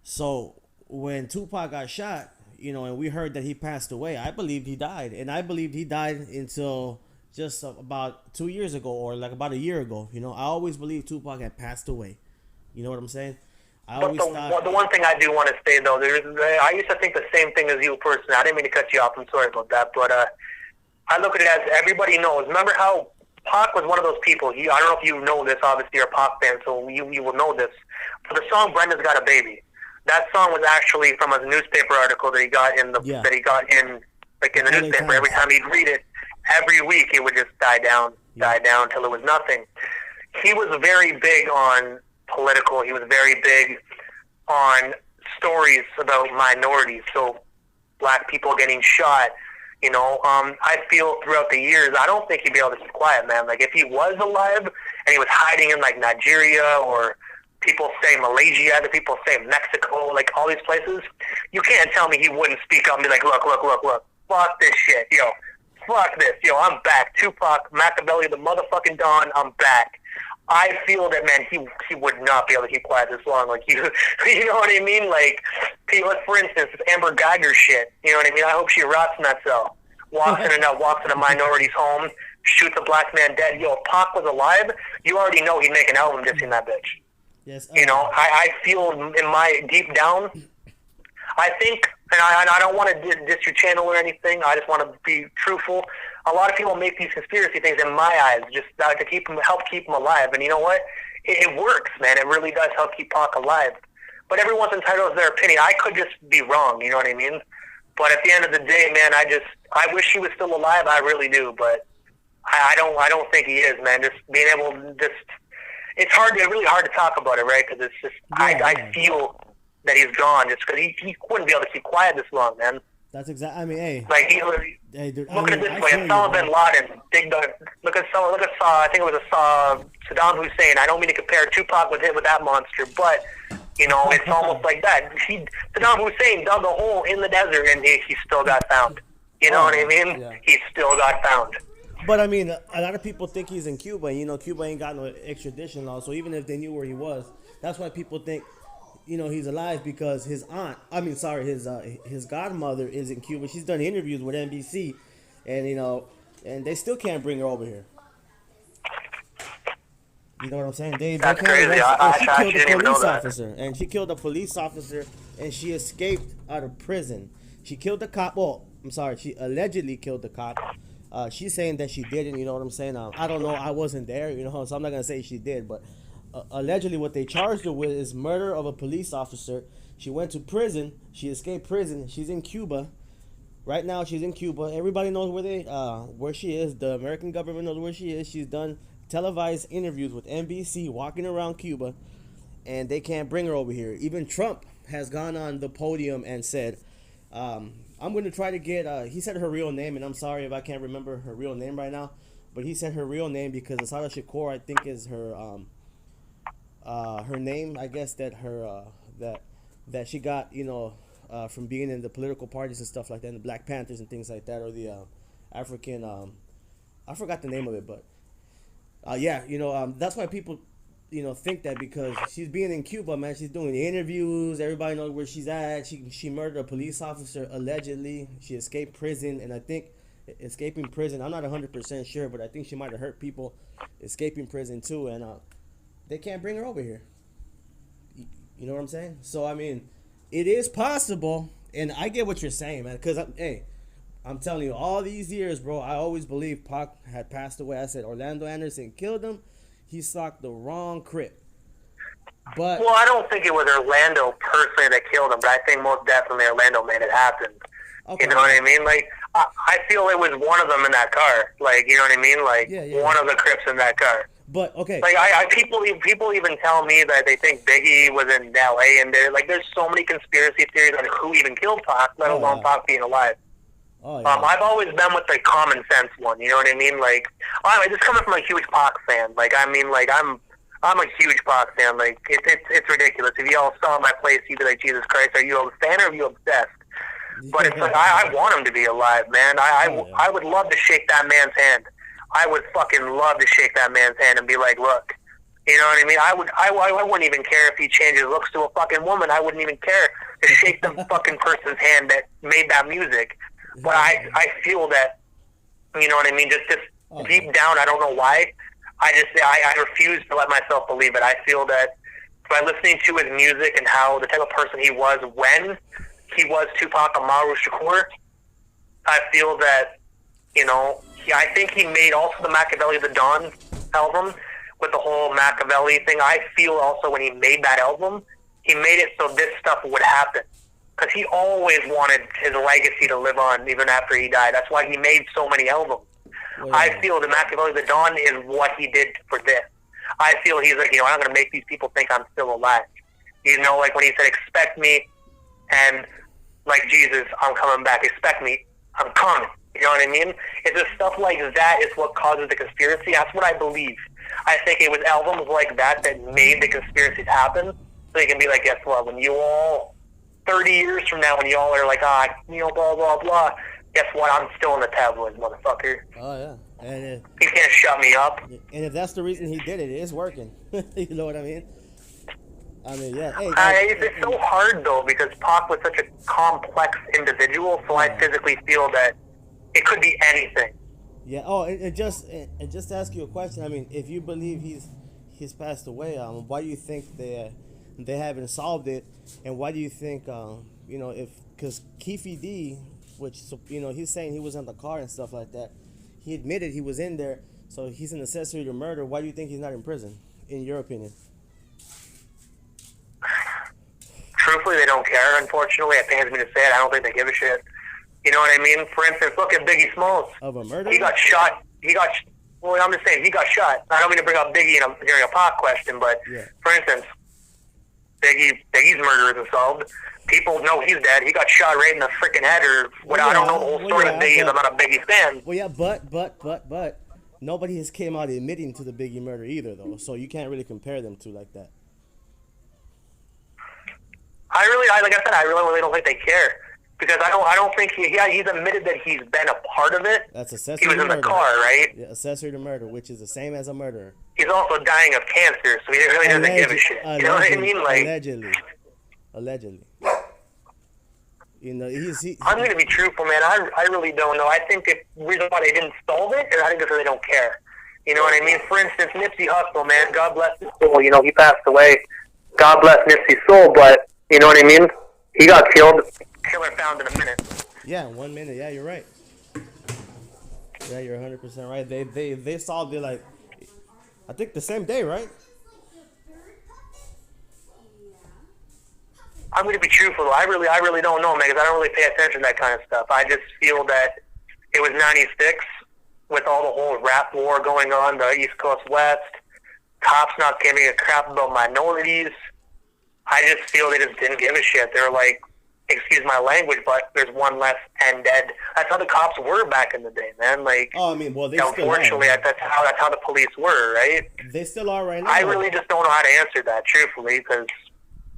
So when Tupac got shot, and we heard that he passed away, I believed he died, and I believed he died until just about 2 years ago, or about a year ago. I always believed Tupac had passed away. You know what I'm saying? The one thing I do want to say, though, I used to think the same thing as you personally. I didn't mean to cut you off. I'm sorry about that. But I look at it as everybody knows. Remember how Pac was one of those people. I don't know if you know this. Obviously, you're a Pac fan, so you will know this. For the song "Brenda's Got a Baby," that song was actually from a newspaper article that he got in the newspaper. Every time he'd read it, every week it would just die down till it was nothing. He was very big on political. He was very big on stories about minorities, so black people getting shot. I feel throughout the years, I don't think he'd be able to keep quiet, man. If he was alive and he was hiding in Nigeria, or people say Malaysia, other people say Mexico, all these places, you can't tell me he wouldn't speak up and be like, look, fuck this shit, fuck this, I'm back. Tupac, Machiavelli, the motherfucking Don, I'm back. I feel that, man, he would not be able to keep quiet this long. You know what I mean? For instance, this Amber Geiger shit. You know what I mean? I hope she rots in that cell. Walks in a minority's home, shoots a black man dead. Yo, if Pac was alive, you already know he'd make an album dissing that bitch. Yes. You know, I feel in my deep down, I think, and I don't want to diss your channel or anything. I just want to be truthful. A lot of people make these conspiracy things in my eyes just to help keep them alive. And you know what? It works, man. It really does help keep Pac alive. But everyone's entitled to their opinion. I could just be wrong. You know what I mean? But at the end of the day, man, I wish he was still alive. I really do. But I don't think he is, man. Just being able to it's really hard to talk about it, right? Because it's just, I feel that he's gone just because he wouldn't be able to keep quiet this long, man. That's exactly. I mean, hey. Like look at it this way: Osama bin Laden. Look at I think it was Saddam Hussein. I don't mean to compare Tupac with that monster, but you know, it's almost like that. Saddam Hussein dug a hole in the desert, and he still got found. You know what I mean? Yeah. He still got found. But I mean, a lot of people think he's in Cuba. You know, Cuba ain't got no extradition law, so even if they knew where he was, that's why people think, you know, he's alive, because his godmother is in Cuba. She's done interviews with NBC, and you know, and they still can't bring her over here. You know what I'm saying? That's crazy. I didn't even know that. And she killed a police officer, and she escaped out of prison. She killed the cop. Well, I'm sorry, she allegedly killed the cop. She's saying that she didn't. You know what I'm saying? I don't know. I wasn't there. You know, so I'm not gonna say she did, but. Allegedly, what they charged her with is murder of a police officer. She went to prison. She escaped prison. She's in Cuba. Right now, she's in Cuba. Everybody knows where she is. The American government knows where she is. She's done televised interviews with NBC walking around Cuba, and they can't bring her over here. Even Trump has gone on the podium and said, I'm going to try to get, he said her real name, and I'm sorry if I can't remember her real name right now, but he said her real name because Asada Shakur, I think, is her name. I guess that that she got, you know, from being in the political parties and stuff like that, and the Black Panthers and things like that, or the African, I forgot the name of it, but yeah, you know, that's why people, you know, think that, because she's being in Cuba, man. She's doing interviews. Everybody knows where she's at. She murdered a police officer allegedly. She escaped prison, and I think escaping prison, I'm not 100% sure, but I think she might have hurt people escaping prison too, and they can't bring her over here. You know what I'm saying? So, I mean, it is possible, and I get what you're saying, man, because, I'm telling you, all these years, bro, I always believed Pac had passed away. I said Orlando Anderson killed him. He socked the wrong crip. But well, I don't think it was Orlando personally that killed him, but I think most definitely Orlando made it happen. Okay. You know what I mean? Like, I feel it was one of them in that car. Like, you know what I mean? Like, one of the Crips in that car. But okay, like people even tell me that they think Biggie was in L.A. and there's so many conspiracy theories on who even killed Pac, let alone Pac being alive. Oh, yeah. I've always been with the common sense one. You know what I mean? Like, just coming from a huge Pac fan. Like, I mean, like I'm a huge Pac fan. Like, it's ridiculous. If y'all saw my place, you'd be like, Jesus Christ, are you a fan or are you obsessed? But it's like I want him to be alive, man. I would love to shake that man's hand. I would fucking love to shake that man's hand and be like, look, you know what I mean? I wouldn't even care if he changes looks to a fucking woman. I wouldn't even care to shake the fucking person's hand that made that music. But I feel that, you know what I mean? Just deep down, I don't know why. I refuse to let myself believe it. I feel that by listening to his music and how the type of person he was when he was Tupac Amaru Shakur, I feel that, you know, I think he made also the Machiavelli the Dawn album with the whole Machiavelli thing. I feel also when he made that album, he made it so this stuff would happen. Because he always wanted his legacy to live on even after he died. That's why he made so many albums. Well, yeah. I feel the Machiavelli the Dawn is what he did for this. I feel he's like, you know, I'm not going to make these people think I'm still alive. You know, like when he said, expect me, and like Jesus, I'm coming back. Expect me, I'm coming. You know what I mean? It's just stuff like that is what causes the conspiracy. That's what I believe. I think it was albums like that that made the conspiracies happen. So you can be like, guess what? When you all, 30 years from now, when you all are like, you know, blah, blah, blah, guess what? I'm still in the tabloids, motherfucker. Oh, yeah. And you can't shut me up. And if that's the reason he did it, it is working. You know what I mean? I mean, yeah. Hey, it's so hard, though, because Pac was such a complex individual, so I physically feel that it could be anything. Yeah. Oh, and just to ask you a question. I mean, if you believe he's passed away, why do you think they haven't solved it, and why do you think if because Keefe D, which he's saying he was in the car and stuff like that, he admitted he was in there, so he's an accessory to murder. Why do you think he's not in prison, in your opinion? Truthfully, they don't care. Unfortunately, I think it's me to say it. I don't think they give a shit. You know what I mean? For instance, look at Biggie Smalls. Of a murder? He got shot. Well, I'm just saying, he got shot. I don't mean to bring up Biggie during a Pac question, but yeah. For instance, Biggie's murder isn't solved. People know he's dead. He got shot right in the freaking head, or what? Well, yeah, I don't know the whole story of Biggie. I'm not a Biggie fan. Well, yeah, but nobody has came out admitting to the Biggie murder either, though. So you can't really compare them two like that. Like I said, I really don't think they care. Because I don't think he's admitted that he's been a part of it. That's accessory He was to in the murder. car, right? Yeah, accessory to murder, which is the same as a murderer. He's also dying of cancer, so he really doesn't give a shit. You know what I mean? Like, allegedly. I'm going to be truthful, man. I really don't know. I think the reason why they didn't solve it is I think because they don't care. You know what I mean? For instance, Nipsey Hussle, man, God bless his soul. You know, he passed away. God bless Nipsey's soul, but you know what I mean? He got killed. Killer found in a minute. Yeah, 1 minute. Yeah, you're right. Yeah, you're 100% right. They solved it like, I think the same day, right? I'm going to be truthful. I really don't know, man, because I don't really pay attention to that kind of stuff. I just feel that it was 96 with all the whole rap war going on, the East Coast West, cops not giving a crap about minorities. I just feel they just didn't give a shit. They're like, excuse my language, but there's one less 10 dead. That's how the cops were back in the day, man. Like, oh, I mean, well, they still are. Unfortunately, that's how the police were, right? They still are right now. I really just don't know how to answer that, truthfully, because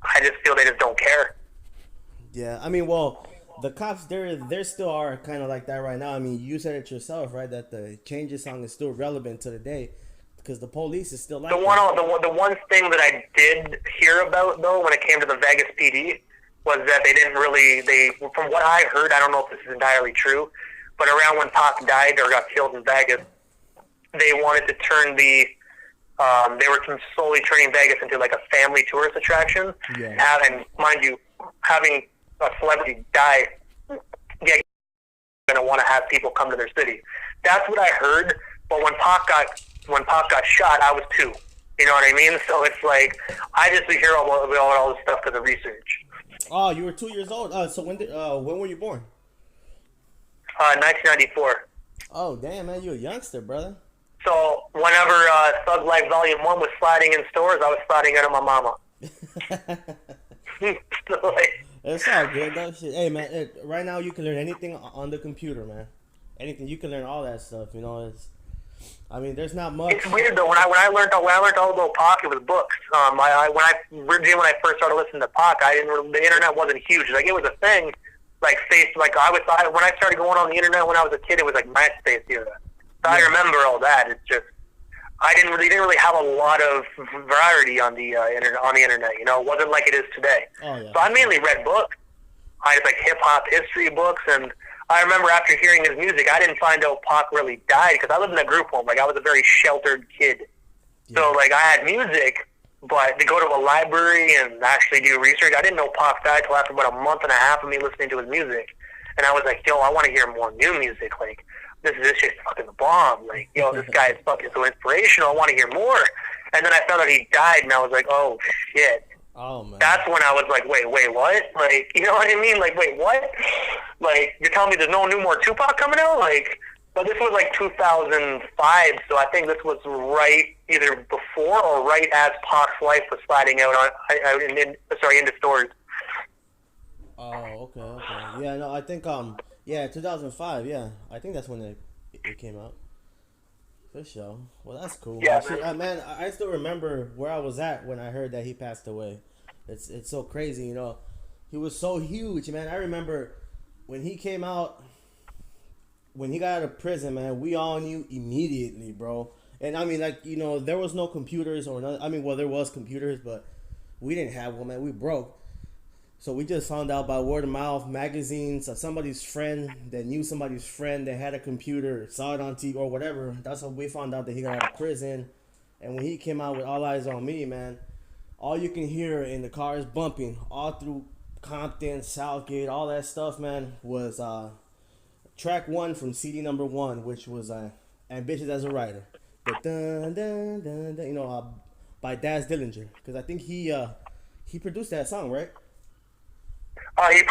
I just feel they just don't care. Yeah, I mean, well, the cops, they still are kind of like that right now. I mean, you said it yourself, right, that the Changes song is still relevant to the day because the police is still like the one thing that I did hear about, though, when it came to the Vegas PD, was that from what I heard, I don't know if this is entirely true, but around when Pac died or got killed in Vegas, they wanted to turn they were slowly turning Vegas into like a family tourist attraction. Yeah. And mind you, having a celebrity die, yeah, going to want to have people come to their city. That's what I heard. But when Pac got shot, I was 2. You know what I mean? So it's like I just hear all this stuff because of research. Oh, you were 2 years old. So when were you born? 1994. Oh, damn, man, you a youngster, brother. So whenever Thug Life Volume 1 was sliding in stores, I was sliding out of my mama. It's all good, though. Shit. Hey, man, right now you can learn anything on the computer, man. Anything, you can learn all that stuff, you know. I mean, there's not much. It's weird though. When I learned all about Pac, it was books. When I first started listening to Pac, the internet wasn't huge. Like, it was a thing. Like when I started going on the internet when I was a kid, it was like MySpace era. So I remember all that. It's just they didn't really have a lot of variety on the internet. You know, it wasn't like it is today. Oh, yeah. So I mainly read books. I had like hip hop history books, and I remember after hearing his music, I didn't find out Pac really died because I lived in a group home. Like, I was a very sheltered kid. Yeah. So like I had music, but to go to a library and actually do research, I didn't know Pac died till after about a month and a half of me listening to his music. And I was like, yo, I want to hear more new music. Like, this shit's fucking the bomb. Like, yo, this guy is fucking so inspirational. I want to hear more. And then I found out he died, and I was like, oh, shit. Oh, man. That's when I was like, wait, what? Like, you know what I mean? Like, wait, what? Like, you're telling me there's no more Tupac coming out? Like, but this was like 2005, so I think this was right either before or right as Pac's life was sliding out into stores. Oh, okay. Yeah, no, I think 2005. Yeah, I think that's when it came out. For sure. Well, that's cool. Yeah, man. I still remember where I was at when I heard that he passed away. It's so crazy, you know. He was so huge, man. I remember when he came out, when he got out of prison, man. We all knew immediately, bro. And I mean, like, you know, there was no computers or no. I mean, well, there was computers, but we didn't have one, man. We broke. So we just found out by word of mouth, magazines, somebody's friend that knew somebody's friend that had a computer, saw it on TV or whatever. That's how we found out that he got out of prison. And when he came out with All Eyes on Me, man, all you can hear in the car is bumping all through Compton, Southgate, all that stuff, man, was track 1 from CD number 1, which was Ambitious as a Writer. The dun, dun, dun, dun, by Daz Dillinger. Because I think he produced that song, right? I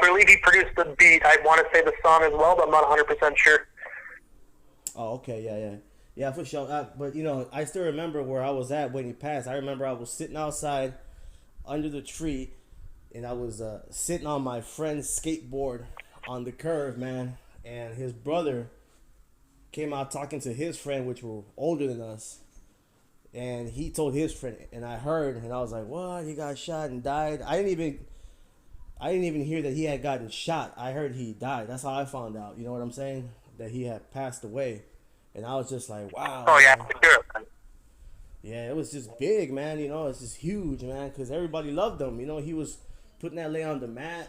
believe he produced the beat. I want to say the song as well, but I'm not 100% sure. Oh, okay, yeah. Yeah, for sure. But, I still remember where I was at when he passed. I remember I was sitting outside under the tree, and I was sitting on my friend's skateboard on the curve, man. And his brother came out talking to his friend, which were older than us. And he told his friend, and I heard, and I was like, what? He got shot and died? I didn't even hear that he had gotten shot. I heard he died. That's how I found out. You know what I'm saying? That he had passed away. And I was just like, wow. Oh, yeah, for sure. Yeah, it was just big, man. It's just huge, man, because everybody loved him. He was putting LA on the map.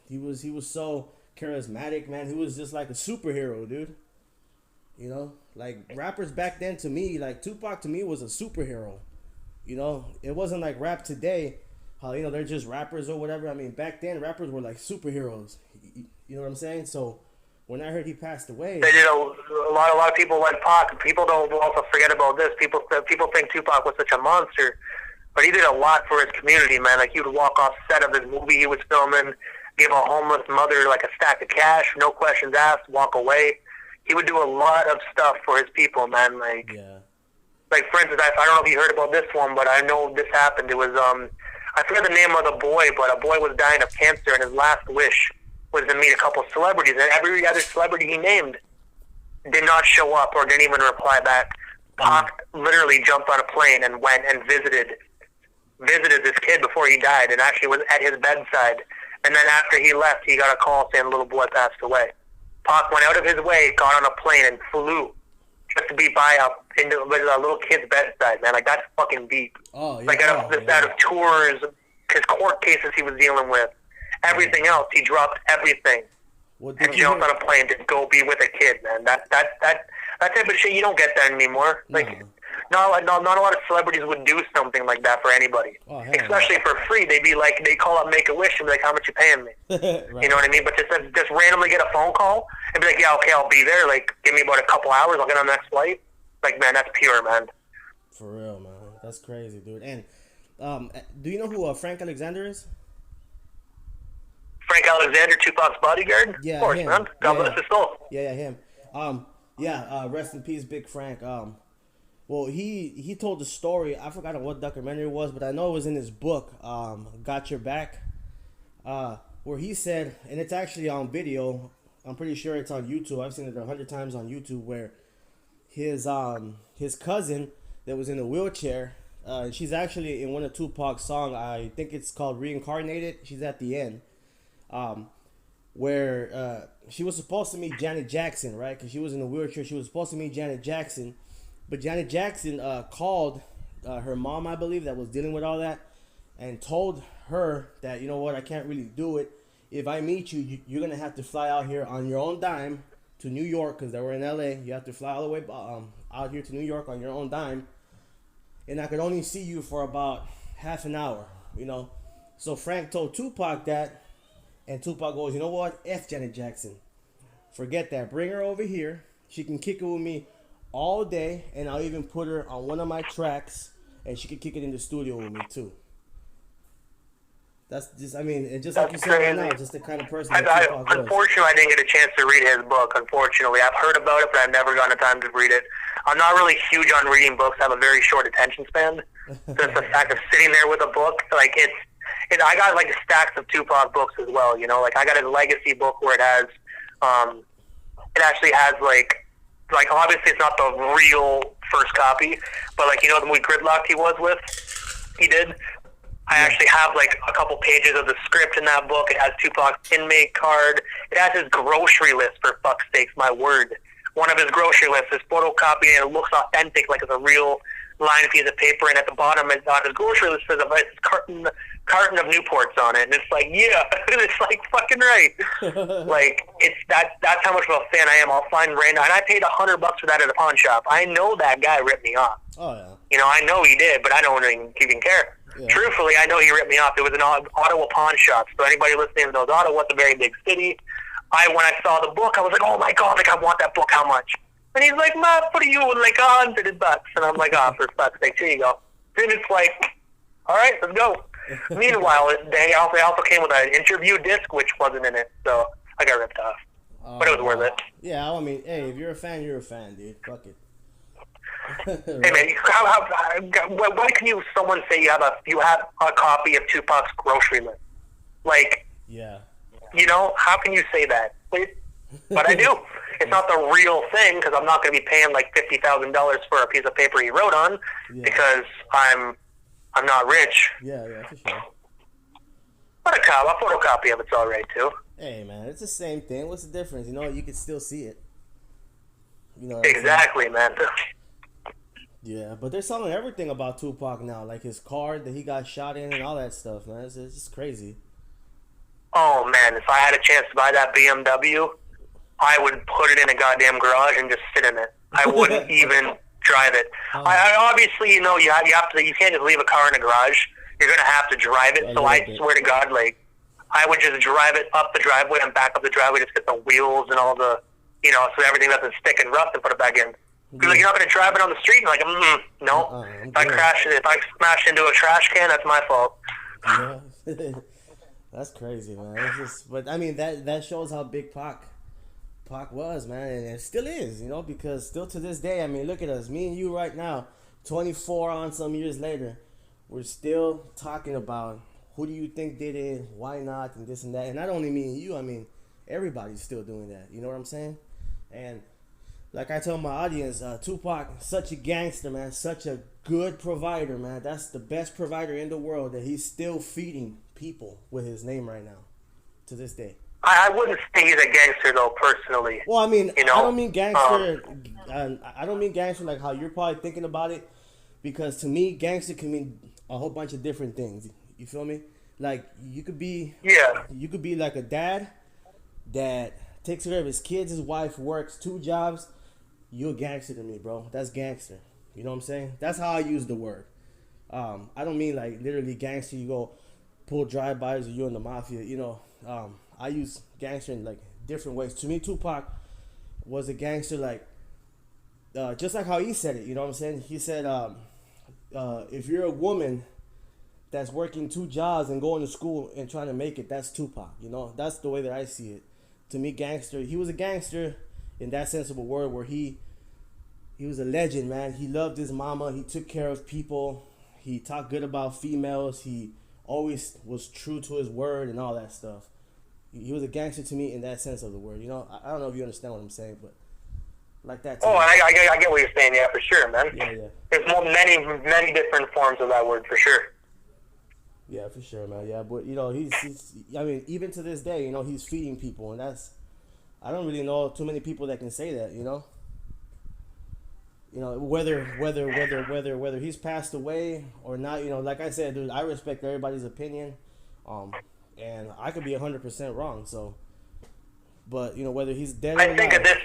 He was so charismatic, man. He was just like a superhero, dude. Like rappers back then to me, like Tupac to me was a superhero. It wasn't like rap today, how they're just rappers or whatever. I mean, back then rappers were like superheroes. You know what I'm saying? So when I heard he passed away, they did a lot of people like Pac. People don't also forget about this. People think Tupac was such a monster, but he did a lot for his community, man. Like he would walk off set of his movie he was filming, give a homeless mother like a stack of cash, no questions asked, walk away. He would do a lot of stuff for his people, man. Like, yeah. Like for instance, I don't know if you heard about this one, but I know this happened. It was I forget the name of the boy, but a boy was dying of cancer, and his last wish was to meet a couple celebrities, and every other celebrity he named did not show up or didn't even reply back. Pac literally jumped on a plane and went and visited this kid before he died, and actually was at his bedside. And then after he left, he got a call saying the little boy passed away. Pac went out of his way, got on a plane, and flew just to be by up into a little kid's bedside, man. Like, that's fucking deep. Oh, yeah. Like, out of tours, his court cases he was dealing with, everything else, he dropped everything and jumped on a plane to go be with a kid, man. That type of shit, you don't get that anymore. Like, not a lot of celebrities would do something like that for anybody. Oh, especially for free. They'd be like, they call up Make-A-Wish and be like, how much you paying me? Right. You know what I mean? But just randomly get a phone call and be like, yeah, okay, I'll be there. Like, give me about a couple hours. I'll get on the next flight. Like, man, that's pure, man. For real, man. That's crazy, dude. And do you know who Frank Alexander is? Frank Alexander, Tupac's bodyguard? Yeah, of course, him. man. God bless his soul. Yeah, him. Rest in peace, Big Frank. Well, he told the story. I forgot what documentary it was, but I know it was in his book, Got Your Back, where he said, and it's actually on video. I'm pretty sure it's on YouTube. I've seen it 100 times on YouTube, where his cousin that was in a wheelchair, she's actually in one of Tupac's songs. I think it's called Reincarnated. She's at the end, where she was supposed to meet Janet Jackson, right? Because she was in a wheelchair. She was supposed to meet Janet Jackson. But Janet Jackson called her mom, I believe, that was dealing with all that, and told her that, you know what, I can't really do it. If I meet you, you're going to have to fly out here on your own dime to New York, because they were in LA. You have to fly all the way out here to New York on your own dime. And I could only see you for about half an hour, So Frank told Tupac that, and Tupac goes, you know what, F Janet Jackson. Forget that. Bring her over here. She can kick it with me all day, and I'll even put her on one of my tracks, and she can kick it in the studio with me too. That's just, and just like you said right now, just the kind of person that Tupac was. Unfortunately, I didn't get a chance to read his book, unfortunately. I've heard about it, but I've never gotten the time to read it. I'm not really huge on reading books. I have a very short attention span. Just the fact of sitting there with a book, like, I got, like, stacks of Tupac books as well, Like, I got his legacy book where it has, it actually has, like, obviously it's not the real first copy, but, like, the movie Gridlocked he did. I actually have, like, a couple pages of the script in that book. It has Tupac's inmate card. It has his grocery list, for fuck's sakes, my word. One of his grocery lists is photocopied, and it looks authentic, like it's a real line piece of paper, and at the bottom, on his grocery list, there's a carton carton of Newports on it, and it's like, yeah, it's like fucking right. Like that's how much of a fan I am. I'll find random, and I paid $100 for that at a pawn shop. I know that guy ripped me off. Oh yeah. You know, I know he did, but I don't even care. Yeah. Truthfully, I know he ripped me off. It was an Ottawa pawn shop. So anybody listening knows Ottawa's a very big city. When I saw the book, I was like, oh my god, like I want that book. How much? And he's like, "Matt, what are you like $100?" And I'm like, "Oh, for fuck's sake, here you go." Then it's like, all right, let's go. Meanwhile, they also came with an interview disc, which wasn't in it, so I got ripped off. But it was worth it. Yeah, I mean, hey, if you're a fan, you're a fan, dude. Fuck it. Right? Hey man, why can someone say you have a copy of Tupac's grocery list? Like, yeah, you know, how can you say that? But I do. It's not the real thing because I'm not going to be paying like $50,000 for a piece of paper he wrote on because I'm not rich. Yeah, for sure. But a photocopy of it's all right too. Hey man, it's the same thing. What's the difference? You know, you can still see it. You know. Exactly, man. Yeah, but they're selling everything about Tupac now, like his car that he got shot in and all that stuff, man. It's just crazy. Oh man, if I had a chance to buy that BMW, I would put it in a goddamn garage and just sit in it. I wouldn't even drive it. I obviously, you know, you can't just leave a car in a garage. You're gonna have to drive it. So I swear to God, like, I would just drive it up the driveway and back up the driveway, just get the wheels and all the, you know, so everything doesn't stick and rust, and put it back in. You're like, you're not gonna drive it on the street. And like, no. If I smash into a trash can, that's my fault. Yeah. That's crazy, man. It's just, but I mean, that shows how big Pac was, man, and it still is, you know, because still to this day, I mean, look at us, me and you right now, 24 on some years later, we're still talking about who do you think did it, why not, and this and that. And not only me and you, I mean, everybody's still doing that. You know what I'm saying? And like I tell my audience, Tupac, such a gangster, man, such a good provider, man. That's the best provider in the world that he's still feeding people with his name right now, to this day. I wouldn't say he's a gangster though, personally. Well, I mean, you know? I don't mean gangster. I don't mean gangster like how you're probably thinking about it, because to me, gangster can mean a whole bunch of different things. You feel me? Like you could be like a dad that takes care of his kids, his wife, works 2 jobs. You're a gangster to me, bro. That's gangster. You know what I'm saying? That's how I use the word. I don't mean like literally gangster. You go pull drive-bys or you're in the mafia. You know, I use gangster in like different ways. To me, Tupac was a gangster, like just like how he said it. You know what I'm saying? He said, if you're a woman that's working 2 jobs and going to school and trying to make it, that's Tupac. You know, that's the way that I see it. To me, gangster. He was a gangster in that sense of a word, where he was a legend, man. He loved his mama. He took care of people. He talked good about females. He always was true to his word and all that stuff. He was a gangster to me in that sense of the word. You know, I don't know if you understand what I'm saying, but like that. I get what you're saying. Yeah, for sure, man. Yeah. There's many different forms of that word, for sure. Yeah, for sure, man. Yeah, but you know, he's I mean, even to this day, you know, he's feeding people, and I don't really know too many people that can say that. You know. You know, whether he's passed away or not, you know, like I said, dude, I respect everybody's opinion, and I could be 100% wrong. So, but you know, whether he's dead. I think at this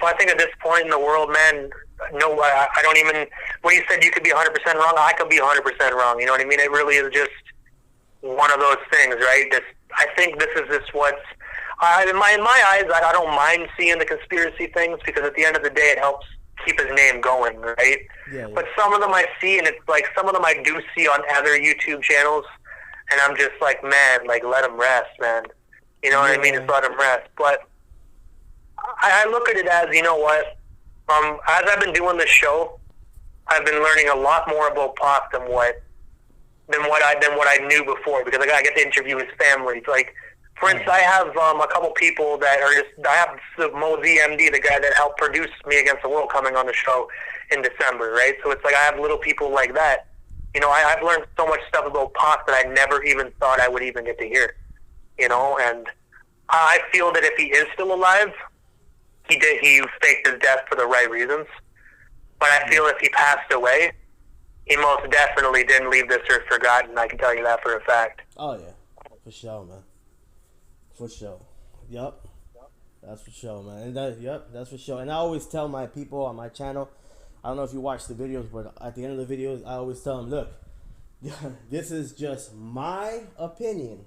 point in the world, man, no, I don't even. When you said you could be 100% wrong, I could be 100% wrong. You know what I mean? It really is just one of those things, right? I think this is just what's. In my eyes, I don't mind seeing the conspiracy things, because at the end of the day, it helps keep his name going, right? Yeah. But some of them I see, and it's like some of them I do see on other YouTube channels, and I'm just like, man, like, let him rest, man. You know what I mean? Just let him rest. But I look at it as, you know what? As I've been doing this show, I've been learning a lot more about Pac than what I knew before, because I get to interview his family. Like, for instance, I have a couple people that are just. I have Mosey MD, the guy that helped produce Me Against the World, coming on the show in December, right? So it's like I have little people like that. You know, I've learned so much stuff about Pac that I never even thought I would even get to hear. You know, and I feel that if he is still alive, he faked his death for the right reasons. But I feel if he passed away, he most definitely didn't leave this earth forgotten. I can tell you that for a fact. Oh yeah, for sure, man. For sure. Yup. That's for sure, man. And that's for sure. And I always tell my people on my channel, I don't know if you watch the videos, but at the end of the videos, I always tell them, look, this is just my opinion.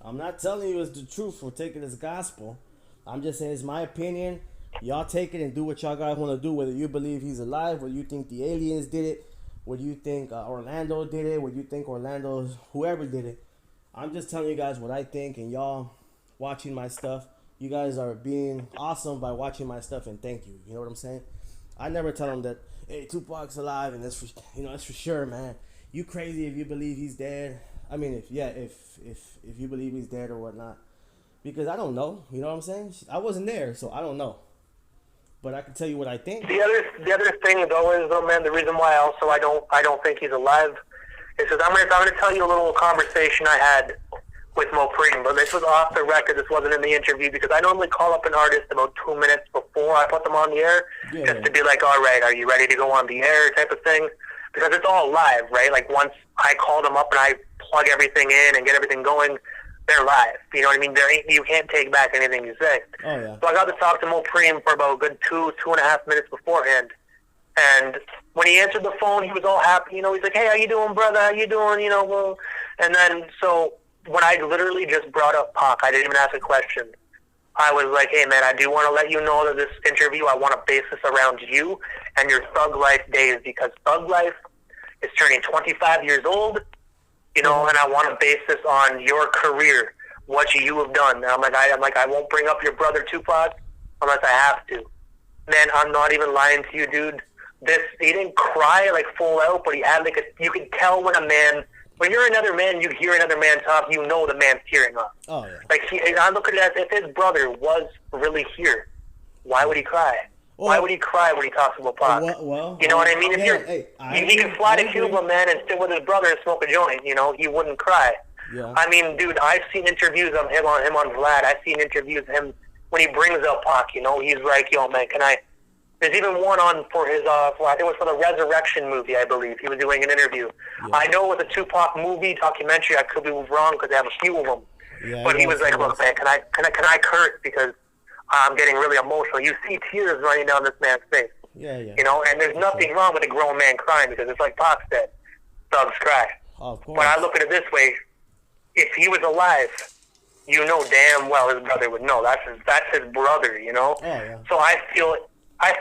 I'm not telling you it's the truth or take it as gospel. I'm just saying it's my opinion. Y'all take it and do what y'all guys want to do. Whether you believe he's alive, whether you think the aliens did it, whether you think Orlando did it, whether you think Orlando's whoever did it. I'm just telling you guys what I think, and y'all watching my stuff. You guys are being awesome by watching my stuff, and thank you. You know what I'm saying? I never tell them that, hey, Tupac's alive, and that's for that's for sure, man. You crazy if you believe he's dead. I mean, if you believe he's dead or whatnot, because I don't know. You know what I'm saying? I wasn't there, so I don't know. But I can tell you what I think. The other thing though is, man, the reason why also I don't think he's alive is because I'm gonna tell you a little conversation I had with Mopreme, but this was off the record. This wasn't in the interview because I normally call up an artist about 2 minutes before I put them on the air, just to be like, all right, are you ready to go on the air type of thing? Because it's all live, right? Like once I call them up and I plug everything in and get everything going, they're live. You know what I mean? You can't take back anything you say. Oh, yeah. So I got to talk to Mopreme for about a good 2.5 minutes beforehand. And when he answered the phone, he was all happy. You know, he's like, hey, how you doing, brother? How you doing? You know, well, and then so when I literally just brought up Pac, I didn't even ask a question. I was like, hey, man, I do want to let you know that this interview, I want to base this around you and your Thug Life days, because Thug Life is turning 25 years old, you know, and I want to base this on your career, what you have done. And I'm like, I won't bring up your brother Tupac unless I have to. Man, I'm not even lying to you, dude. He didn't cry like full out, but he had like you can tell when you're another man, you hear another man talk, you know the man's tearing up. Oh, yeah. Like, I look at it as if his brother was really here, why would he cry? Well, why would he cry when he talks about Pac? Well, you know what I mean? If he can fly to Cuba, man, and sit with his brother and smoke a joint, you know, he wouldn't cry. Yeah. I mean, dude, I've seen interviews of him on Vlad. I've seen interviews of him when he brings up Pac, you know, he's like, yo, man, there's even one on for his, I think it was for the Resurrection movie, I believe. He was doing an interview. Yeah. I know it was a Tupac movie documentary. I could be wrong because I have a few of them. Yeah, but he was like, look, man, can I curse because I'm getting really emotional. You see tears running down this man's face. Yeah. You know, and there's nothing wrong with a grown man crying because it's like Pac said, thugs cry. Oh, of course. But I look at it this way: if he was alive, you know damn well his brother would know. That's his brother. You know. Oh, yeah. So I feel I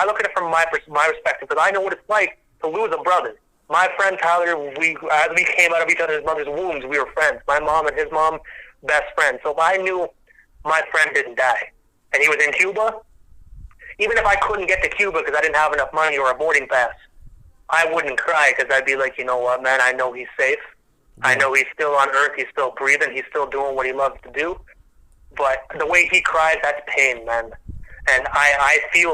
look at it from my perspective, because I know what it's like to lose a brother. My friend Tyler, as we came out of each other's mother's wombs, we were friends. My mom and his mom, best friends. So if I knew my friend didn't die, and he was in Cuba, even if I couldn't get to Cuba because I didn't have enough money or a boarding pass, I wouldn't cry, because I'd be like, you know what, man, I know he's safe. Yeah. I know he's still on Earth. He's still breathing. He's still doing what he loves to do. But the way he cries, that's pain, man. And I feel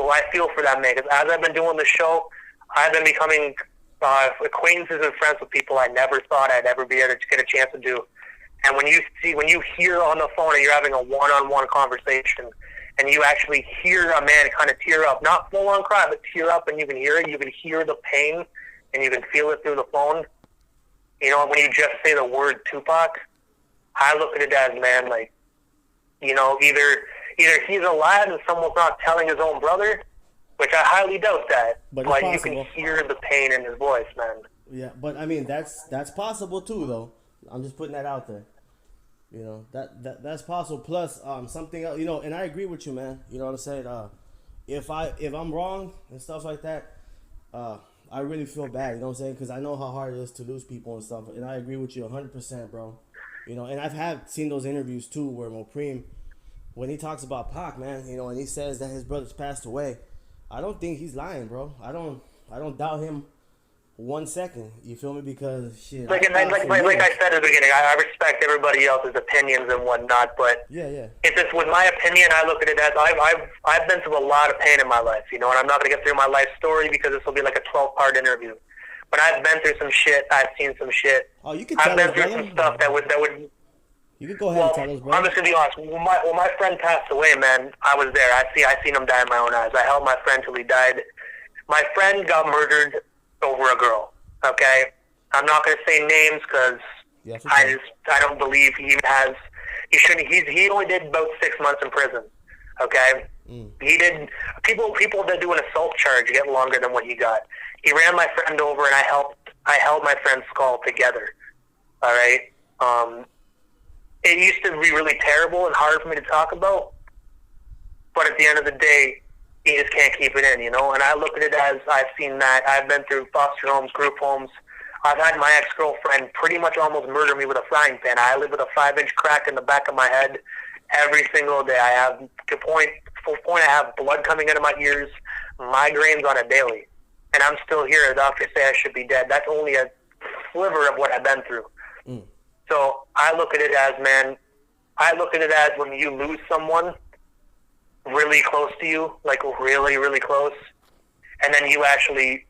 for that man, because as I've been doing the show, I've been becoming acquaintances and friends with people I never thought I'd ever be able to get a chance to do. And when you hear on the phone and you're having a one-on-one conversation, and you actually hear a man kind of tear up, not full-on cry, but tear up, and you can hear it, you can hear the pain, and you can feel it through the phone. You know, when you just say the word Tupac, I look at it as, man, like, you know, either he's alive and someone's not telling his own brother, which I highly doubt that. But you can hear the pain in his voice, man. Yeah, but I mean that's possible too, though. I'm just putting that out there. You know, that's possible. Plus, something else. You know, and I agree with you, man. You know what I'm saying? If I'm wrong and stuff like that, I really feel bad. You know what I'm saying? Because I know how hard it is to lose people and stuff. And I agree with you 100%, bro. You know, and I've seen those interviews too where Mopreme, when he talks about Pac, man, you know, and he says that his brother's passed away, I don't think he's lying, bro. I don't doubt him 1 second. You feel me? Because shit. Like I said at the beginning, I respect everybody else's opinions and whatnot, but if it's with my opinion, I look at it as I've been through a lot of pain in my life, you know, and I'm not gonna get through my life story because this will be like a 12-part interview. But I've been through some shit. I've seen some shit. Oh, you can tell I've been through some stuff that would. You can go ahead and tell us, bro. I'm just gonna be honest. When my friend passed away, man, I was there. I seen him die in my own eyes. I held my friend till he died. My friend got murdered over a girl. Okay, I'm not gonna say names because Yeah, for sure. I don't believe he shouldn't. He only did about 6 months in prison. Okay, he did. People that do an assault charge get longer than what he got. He ran my friend over, and I held my friend's skull together. All right. It used to be really terrible and hard for me to talk about, but at the end of the day, you just can't keep it in, And I look at it as I've seen that. I've been through foster homes, group homes. I've had my ex-girlfriend pretty much almost murder me with a frying pan. I live with a 5-inch crack in the back of my head every single day. I have full point. I have blood coming out of my ears, migraines on a daily, and I'm still here. The doctors say I should be dead. That's only a sliver of what I've been through. So I look at it as, man, when you lose someone really close to you, like really, really close, and then you actually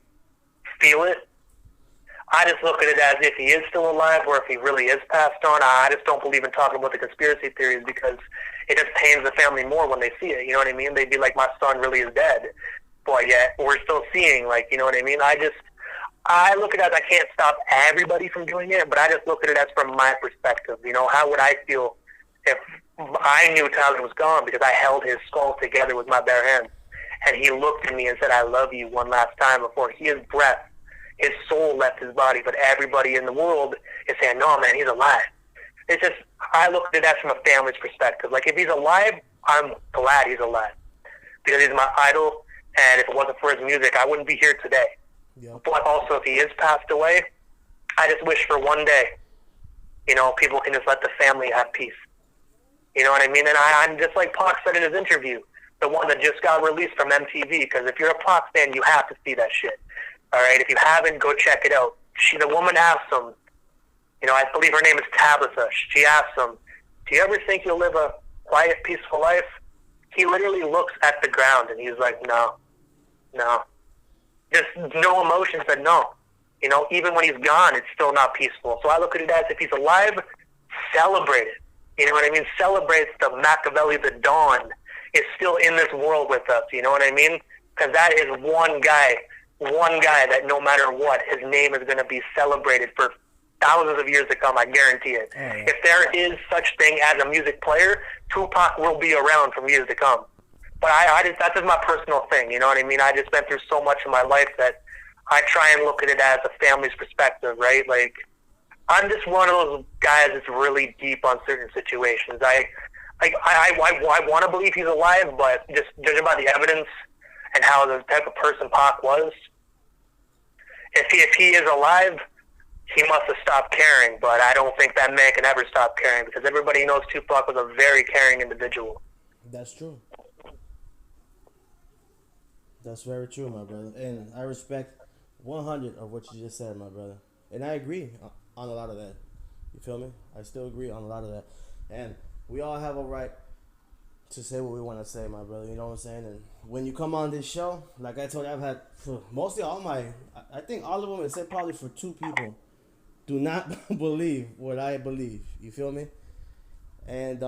feel it. I just look at it as if he is still alive or if he really is passed on. I just don't believe in talking about the conspiracy theories because it just pains the family more when they see it. You know what I mean? They'd be like, my son really is dead. But yet we're still seeing, you know what I mean? I look at it as I can't stop everybody from doing it, but I just look at it as from my perspective. How would I feel if I knew Tyler was gone because I held his skull together with my bare hands and he looked at me and said, I love you one last time before his breath, his soul left his body, but everybody in the world is saying, no, man, he's alive. It's just, I look at that from a family's perspective. Like, if he's alive, I'm glad he's alive because he's my idol, and if it wasn't for his music, I wouldn't be here today. Yep. But also, if he is passed away, I just wish for one day, people can just let the family have peace. You know what I mean? And I'm just like Pac said in his interview, the one that just got released from MTV, because if you're a Pac fan, you have to see that shit. All right? If you haven't, go check it out. The woman asked him, I believe her name is Tabitha. She asked him, do you ever think you'll live a quiet, peaceful life? He literally looks at the ground, and he's like, no. Just no emotion, said no. Even when he's gone, it's still not peaceful. So I look at it as if he's alive, celebrate it. You know what I mean? Celebrate the Machiavelli, the Dawn is still in this world with us. You know what I mean? Because that is one guy that no matter what, his name is going to be celebrated for thousands of years to come. I guarantee it. Oh, yeah. If there is such thing as a music player, Tupac will be around for years to come. But that's just my personal thing. You know what I mean? I just been through so much in my life that I try and look at it as a family's perspective, right? Like, I'm just one of those guys that's really deep on certain situations. I want to believe he's alive, but just judging by the evidence and how the type of person Pac was, if he is alive, he must have stopped caring. But I don't think that man can ever stop caring because everybody knows Tupac was a very caring individual. That's true. That's very true, my brother. And I respect 100 of what you just said, my brother. And I agree on a lot of that. You feel me? I still agree on a lot of that. And we all have a right to say what we want to say, my brother. You know what I'm saying? And when you come on this show, like I told you, I've had mostly all I think all of them, except probably for 2 people, do not believe what I believe. You feel me? And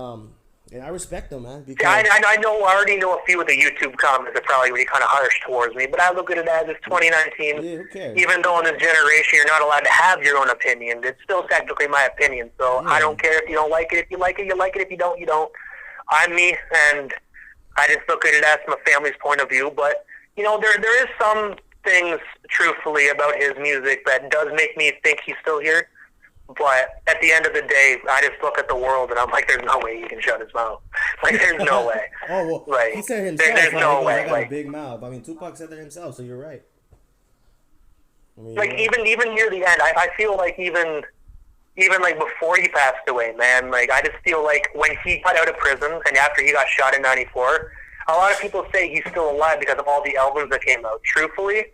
I respect them, man. Because I know. I already know a few of the YouTube comments are probably really kind of harsh towards me, but I look at it as it's 2019. Yeah, who cares? Even though in this generation you're not allowed to have your own opinion, it's still technically my opinion. So yeah. I don't care if you don't like it. If you like it, you like it. If you don't, you don't. I'm me, and I just look at it as from a family's point of view. But there is some things, truthfully, about his music that does make me think he's still here. But at the end of the day, I just look at the world and I'm like, there's no way he can shut his mouth. Like, there's no way. Oh, well, like, he said himself. There's no way. I got a big mouth. I mean, Tupac said that himself, so you're right. I mean, like, even near the end, I feel like even like before he passed away, man, like, I just feel like when he got out of prison and after he got shot in 94, a lot of people say he's still alive because of all the albums that came out. Truthfully,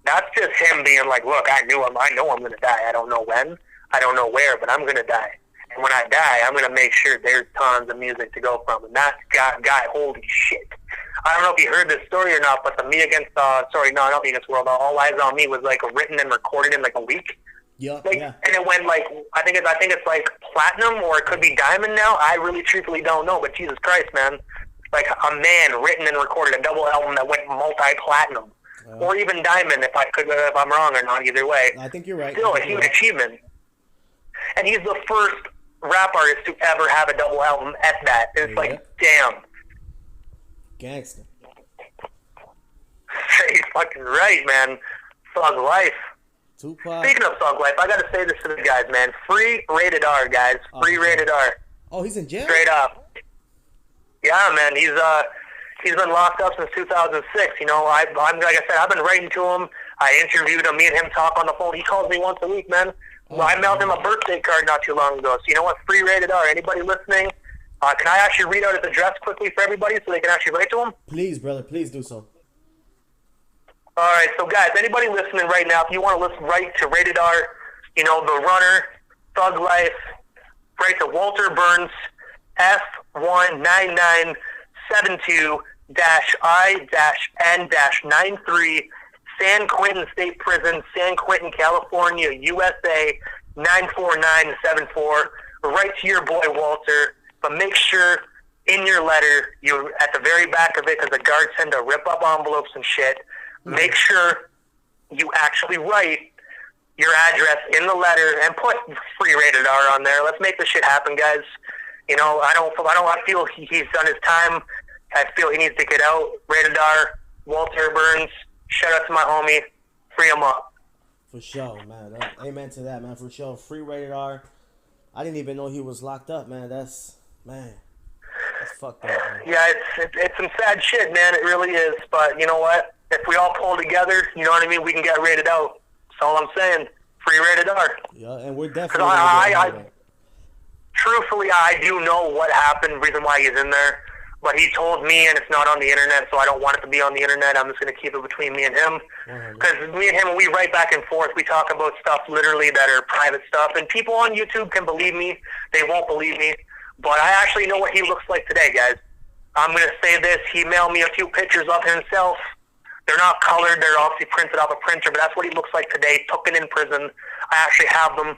that's just him being like, look, I know I'm going to die. I don't know when. I don't know where, but I'm going to die. And when I die, I'm going to make sure there's tons of music to go from. And that guy, holy shit. I don't know if you heard this story or not, but the not Me Against the World, All Eyes on Me was like written and recorded in like a week. Yeah, like, yeah. And it went like, I think it's like platinum or it could be diamond now. I really truthfully don't know, but Jesus Christ, man. Like a man written and recorded a double album that went multi-platinum. Or even diamond if I'm wrong or not, either way. I think you're right. Still a huge achievement. and he's the first rap artist to ever have a double album at that. And it's like, damn. Gangster. He's fucking right, man. Thug life. Tupac. Speaking of Thug life, I gotta say this to the guys, man. Free rated R, guys. Free rated R. Oh, he's in jail? Straight up. Yeah, man. He's been locked up since 2006. You know, I'm like I said, I've been writing to him. I interviewed him. Me and him talk on the phone. He calls me once a week, man. I mailed him a birthday card not too long ago. So you know what? Free rated R. Anybody listening? Can I actually read out his address quickly for everybody so they can actually write to him? Please, brother. Please do so. All right. So, guys, anybody listening right now, if you want to listen right to Rated R, you know, The Runner, Thug Life, write to Walter Burns, F19972-I-N-93, San Quentin State Prison, San Quentin, California, USA, 94974. Write to your boy Walter, but make sure in your letter, you at the very back of it, because the guards tend to rip up envelopes and shit, make sure you actually write your address in the letter and put Free Rated R on there. Let's make this shit happen, guys. You know, I feel he's done his time. I feel he needs to get out. Rated R, Walter Burns. Shout out to my homie. Free him up. For sure, man. Amen to that, man. For sure. Free Rated R. I didn't even know he was locked up, man. That's fucked up, man. Yeah, it's some sad shit, man. It really is. But you know what? If we all pull together, you know what I mean, we can get rated out. That's all I'm saying. Free Rated R. Yeah, and we're definitely truthfully, I do know what happened, reason why he's in there. But he told me, and it's not on the internet, so I don't want it to be on the internet. I'm just going to keep it between me and him. Because me and him, when we write back and forth, we talk about stuff literally that are private stuff. And people on YouTube can believe me. They won't believe me. But I actually know what he looks like today, guys. I'm going to say this. He mailed me a few pictures of himself. They're not colored. They're obviously printed off a printer, but that's what he looks like today, taken in prison. I actually have them.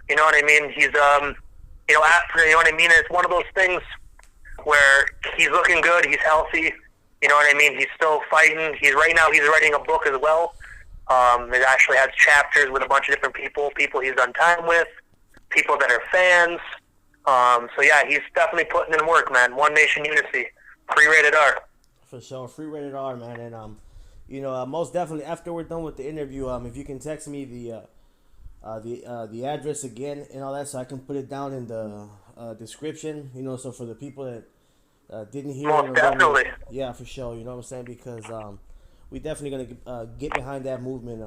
You know what I mean? He's, you know, after, you know what I mean? It's one of those things where he's looking good, he's healthy, you know what I mean? He's still fighting. Right now he's writing a book as well. It actually has chapters with a bunch of different people he's done time with, people that are fans. So yeah, he's definitely putting in work, man. One Nation Unity. Free Rated R. For sure, Free Rated R, man. And you know, most definitely after we're done with the interview, if you can text me the address again and all that, so I can put it down in the description. You know, so for the people that didn't hear most it, definitely. Yeah, for sure. You know what I'm saying? Because we definitely gonna get behind that movement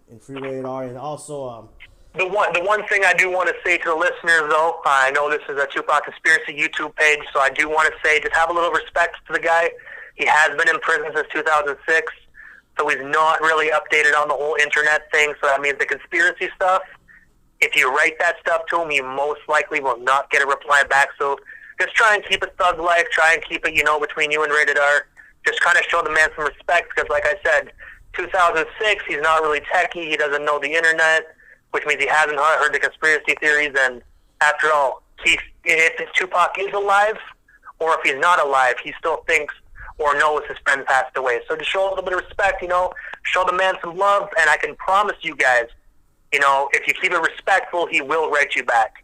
in Free Rated R, and also the one thing I do want to say to the listeners, though, I know this is a Tupac Conspiracy YouTube page, so I do want to say just have a little respect to the guy. He has been in prison since 2006. So he's not really updated on the whole internet thing. So that means the conspiracy stuff, if you write that stuff to him, you most likely will not get a reply back. So just try and keep it thug life. Try and keep it, you know, between you and Rated R. Just kind of show the man some respect because, like I said, 2006, he's not really techie. He doesn't know the internet, which means he hasn't heard the conspiracy theories. And after all, if Tupac is alive or if he's not alive, he still thinks or knows his friend passed away. So to show a little bit of respect, you know, show the man some love, and I can promise you guys, you know, if you keep it respectful, he will write you back.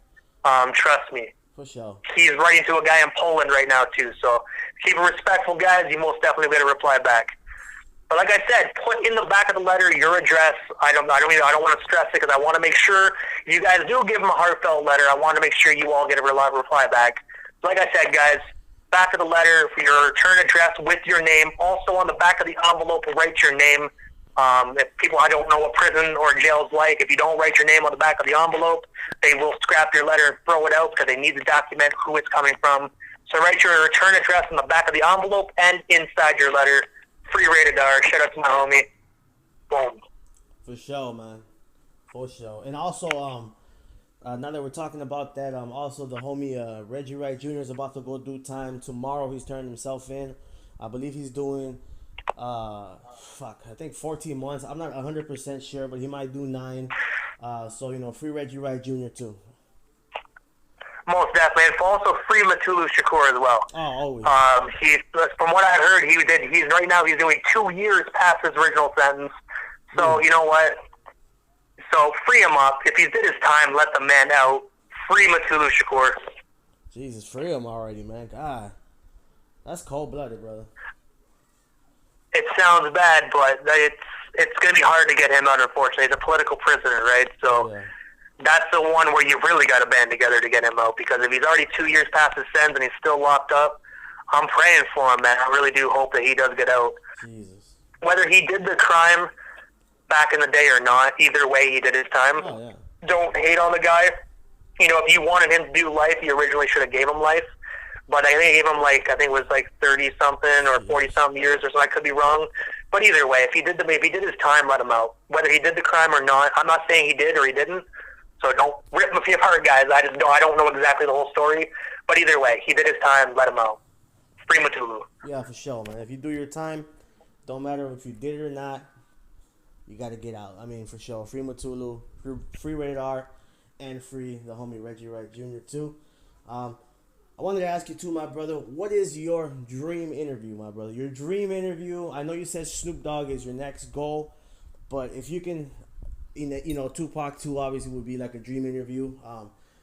Trust me. For sure. He's writing to a guy in Poland right now, too. So keep it respectful, guys. You most definitely get a reply back. But like I said, put in the back of the letter your address. I don't want to stress it because I want to make sure you guys do give him a heartfelt letter. I want to make sure you all get a reply back. Like I said, guys, back of the letter for your return address with your name. Also on the back of the envelope, write your name. If people, I don't know what prison or jail is like, if you don't write your name on the back of the envelope, they will scrap your letter and throw it out because they need to document who it's coming from. So write your return address on the back of the envelope and inside your letter. Free Rated R. Shout out to my homie. Boom. For sure, man. For sure. And also, now that we're talking about that, also the homie Reggie Wright Jr. is about to go do time tomorrow. He's turning himself in. I believe he's doing, I think 14 months. I'm not 100% sure, but he might do 9. So, you know, free Reggie Wright Jr. too. Most definitely. And also free Matulu Shakur as well. Oh, always. From what I heard, he's right now he's doing 2 years past his original sentence. So, you know what? So free him up. If he did his time, let the man out. Free Matulu Shakur. Jesus, free him already, man. God, that's cold-blooded, brother. It sounds bad, but it's going to be hard to get him out, unfortunately. He's a political prisoner, right? So that's the one where you've really got to band together to get him out, because if he's already 2 years past his sentence and he's still locked up, I'm praying for him, man. I really do hope that he does get out. Jesus. Whether he did the crime back in the day or not, either way, he did his time. Oh, yeah. Don't hate on the guy. You know, if you wanted him to do life, you originally should have gave him life. But I think they gave him, like, I think it was like 30-something or 40-something years or so. I could be wrong. But either way, if he did his time, let him out. Whether he did the crime or not, I'm not saying he did or he didn't. So don't rip him apart, guys. I don't know exactly the whole story. But either way, he did his time, let him out. Free Matulu. Yeah, for sure, man. If you do your time, don't matter if you did it or not, you got to get out. I mean, for sure. Free Matulu, free Rated R, and free the homie Reggie Wright Jr. too. I wanted to ask you too, my brother, what is your dream interview, my brother? Your dream interview. I know you said Snoop Dogg is your next goal, but if you can, you know, Tupac too obviously would be like a dream interview.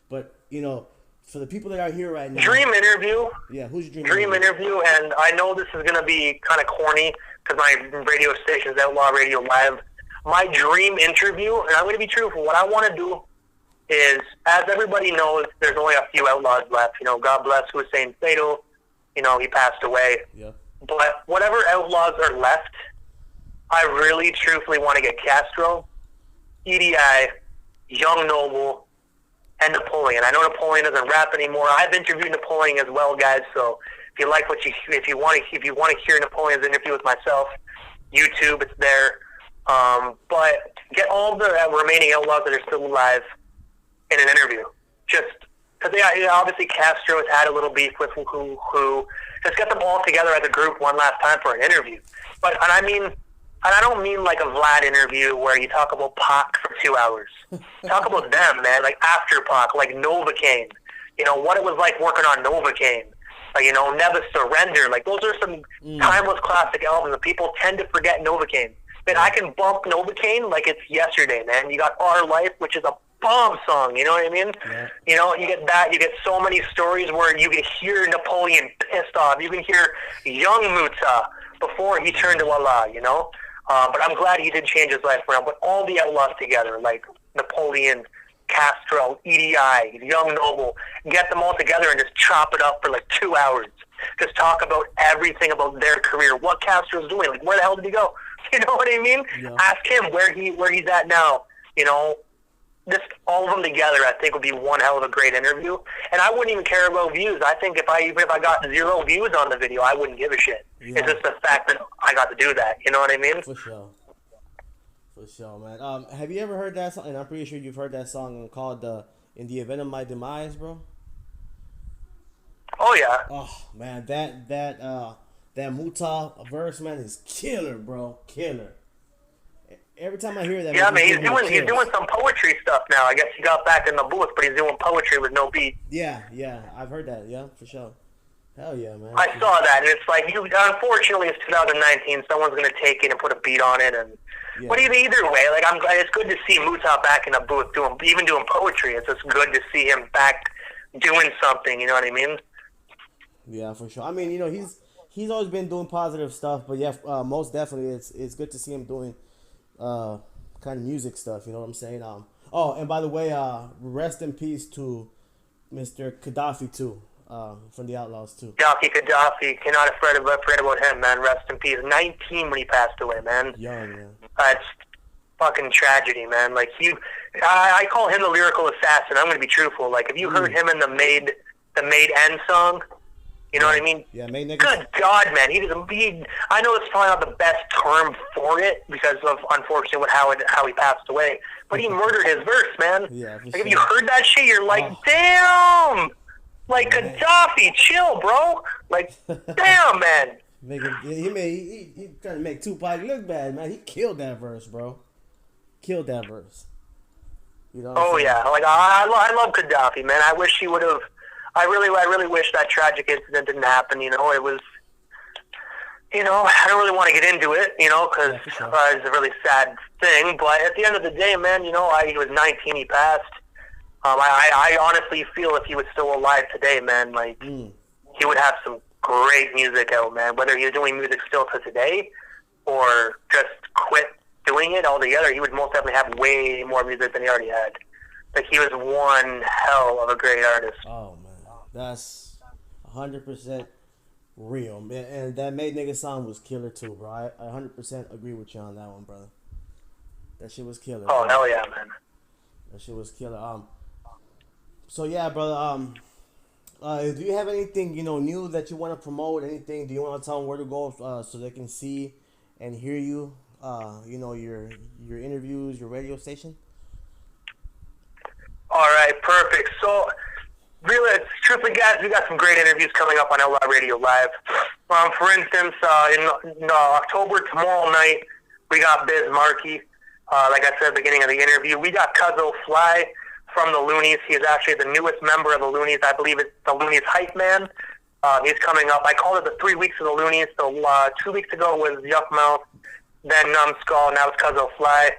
But you know, for the people that are here right now, dream interview. Yeah, who's your dream interview? And I know this is gonna be kind of corny because my radio station is Outlaw Radio Live. My dream interview, and I'm gonna be truthful. What I want to do is, as everybody knows, there's only a few outlaws left. You know, God bless Hussein Fatal. You know, he passed away. Yeah. But whatever outlaws are left, I really, truthfully want to get Castro, EDI, Young Noble, and Napoleon. I know Napoleon doesn't rap anymore. I've interviewed Napoleon as well, guys. So if you like if you want to hear Napoleon's interview with myself, YouTube, it's there. But get all the remaining outlaws that are still alive in an interview, just because obviously Castro has had a little beef with who. Just get them all together as a group one last time for an interview. But I don't mean like a Vlad interview where you talk about Pac for 2 hours. Talk about them, man, like after Pac, like Novocaine. You know what it was like working on Novocaine. Like, you know, Never Surrender. Like those are some timeless classic albums, and people tend to forget Novocaine. But I can bump Novocaine like it's yesterday, man. You got Our Life, which is a bomb song, you know what I mean? Yeah. You know, you get that. You get so many stories where you can hear Napoleon pissed off. You can hear young Muta before he turned to Allah, you know? But I'm glad he did change his life around. But all the outlaws together, like Napoleon, Castro, EDI, Young Noble, get them all together and just chop it up for like 2 hours. Just talk about everything about their career, what Castro's doing. Like, where the hell did he go? You know what I mean? Yeah. Ask him where he's at now. You know, just all of them together, I think, would be one hell of a great interview. And I wouldn't even care about views. I think even if I got 0 views on the video, I wouldn't give a shit. Yeah. It's just the fact that I got to do that. You know what I mean? For sure. For sure, man. Have you ever heard that song? And I'm pretty sure you've heard that song called "In the Event of My Demise," bro. Oh yeah. Oh man, that Muta verse, man, is killer, bro. Killer. Every time I hear that, yeah, man, he's doing some poetry stuff now. I guess he got back in the booth, but he's doing poetry with no beat. Yeah, I've heard that. Yeah, for sure. Hell yeah, man. I saw that, and it's like, unfortunately, it's 2019. Someone's gonna take it and put a beat on it, and but either way, like I'm glad. It's good to see Muta back in the booth doing poetry. It's just good to see him back doing something. You know what I mean? Yeah, for sure. I mean, you know, he's always been doing positive stuff, but yeah, most definitely, it's good to see him doing kind of music stuff. You know what I'm saying? Oh, and by the way, rest in peace to Mr. Gaddafi too, from the Outlaws too. Gaddafi, cannot afraid about him, man. Rest in peace. 19 when he passed away, man. Young, man. It's fucking tragedy, man. Like I call him the lyrical assassin. I'm gonna be truthful. Like, if you heard him in the Made End song. You know what I mean? Yeah, niggas. Good God, man. I know it's probably not the best term for it because of, unfortunately, how he passed away. But he murdered his verse, man. Yeah, like, if you heard that shit, you're like, damn! Like, Gaddafi, chill, bro. Like, damn, man. He trying to make Tupac look bad, man. He killed that verse, bro. Killed that verse. You know what I'm saying? Yeah. Like, I love Gaddafi, man. I wish he would have... I really wish that tragic incident didn't happen. You know, it was, you know, I don't really want to get into it, you know, because it's a really sad thing. But at the end of the day, man, you know, he was 19, he passed. I honestly feel if he was still alive today, man, like he would have some great music out, man. Whether he's doing music still to today or just quit doing it altogether, he would most definitely have way more music than he already had. Like, he was one hell of a great artist. Oh man, that's 100% real, man. And that Made Nigga song was killer too, bro. I 100% agree with you on that one, brother. That shit was killer. Oh, bro. hell yeah, man. That shit was killer. So yeah, brother. Do you have anything new that you want to promote? Anything? Do you want to tell them where to go so they can see and hear you? Your interviews, your radio station. All right, perfect. So, really, truthfully, guys, we got some great interviews coming up on Outlaw Radio Live. For instance, in October, tomorrow night, we got Biz Markie. Like I said at the beginning of the interview, we got Cuzzo Fly from the Loonies. He is actually the newest member of the Loonies. I believe it's the Loonies Hype Man. He's coming up. I called it the 3 weeks of the Loonies. So 2 weeks ago was Yuck Mouth, then Numbskull, now it's Cuzzo Fly.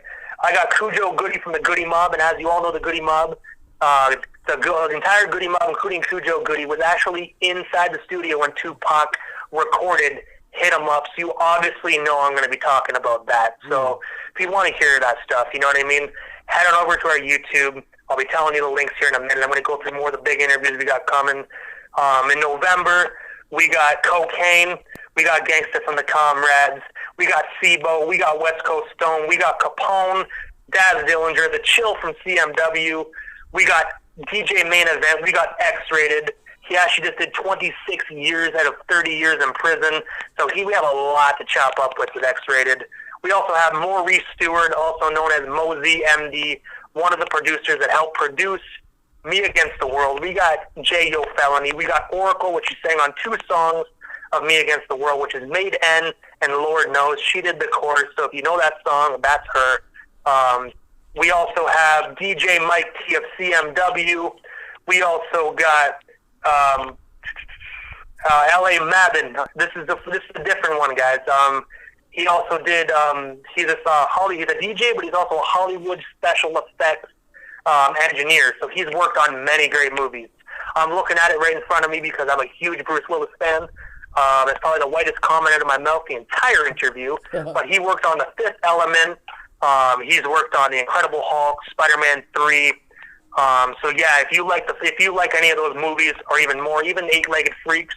I got Cujo Goody from the Goody Mob, and as you all know, the Goody Mob, the entire Goody Mob, including Cujo Goody, was actually inside the studio when Tupac recorded Hit 'Em Up, so you obviously know I'm going to be talking about that. So if you want to hear that stuff, you know what I mean, head on over to our YouTube. I'll be telling you the links here in a minute. I'm going to go through more of the big interviews we got coming. In November, we got Cocaine. We got Gangsta from the Comrades. We got Sibo. We got West Coast Stone. We got Capone, Daz Dillinger, The Chill from CMW. We got DJ Main Event. We got X-Rated. He actually just did 26 years out of 30 years in prison. So we have a lot to chop up with X-Rated. We also have Maurice Stewart, also known as Mosey MD, one of the producers that helped produce Me Against the World. We got J.O. Felony. We got Oracle, which she sang on 2 songs of Me Against the World, which is Made N and Lord Knows. She did the chorus, so if you know that song, that's her. We also have DJ Mike T of CMW. We also got L.A. Mabin. This is a different one, guys. He also did. He's a DJ, but he's also a Hollywood special effects engineer. So he's worked on many great movies. I'm looking at it right in front of me because I'm a huge Bruce Willis fan. That's probably the whitest comment out of my mouth the entire interview. But he worked on The Fifth Element. He's worked on The Incredible Hulk, Spider-Man 3. So yeah, if you like any of those movies or even more, even Eight-Legged Freaks,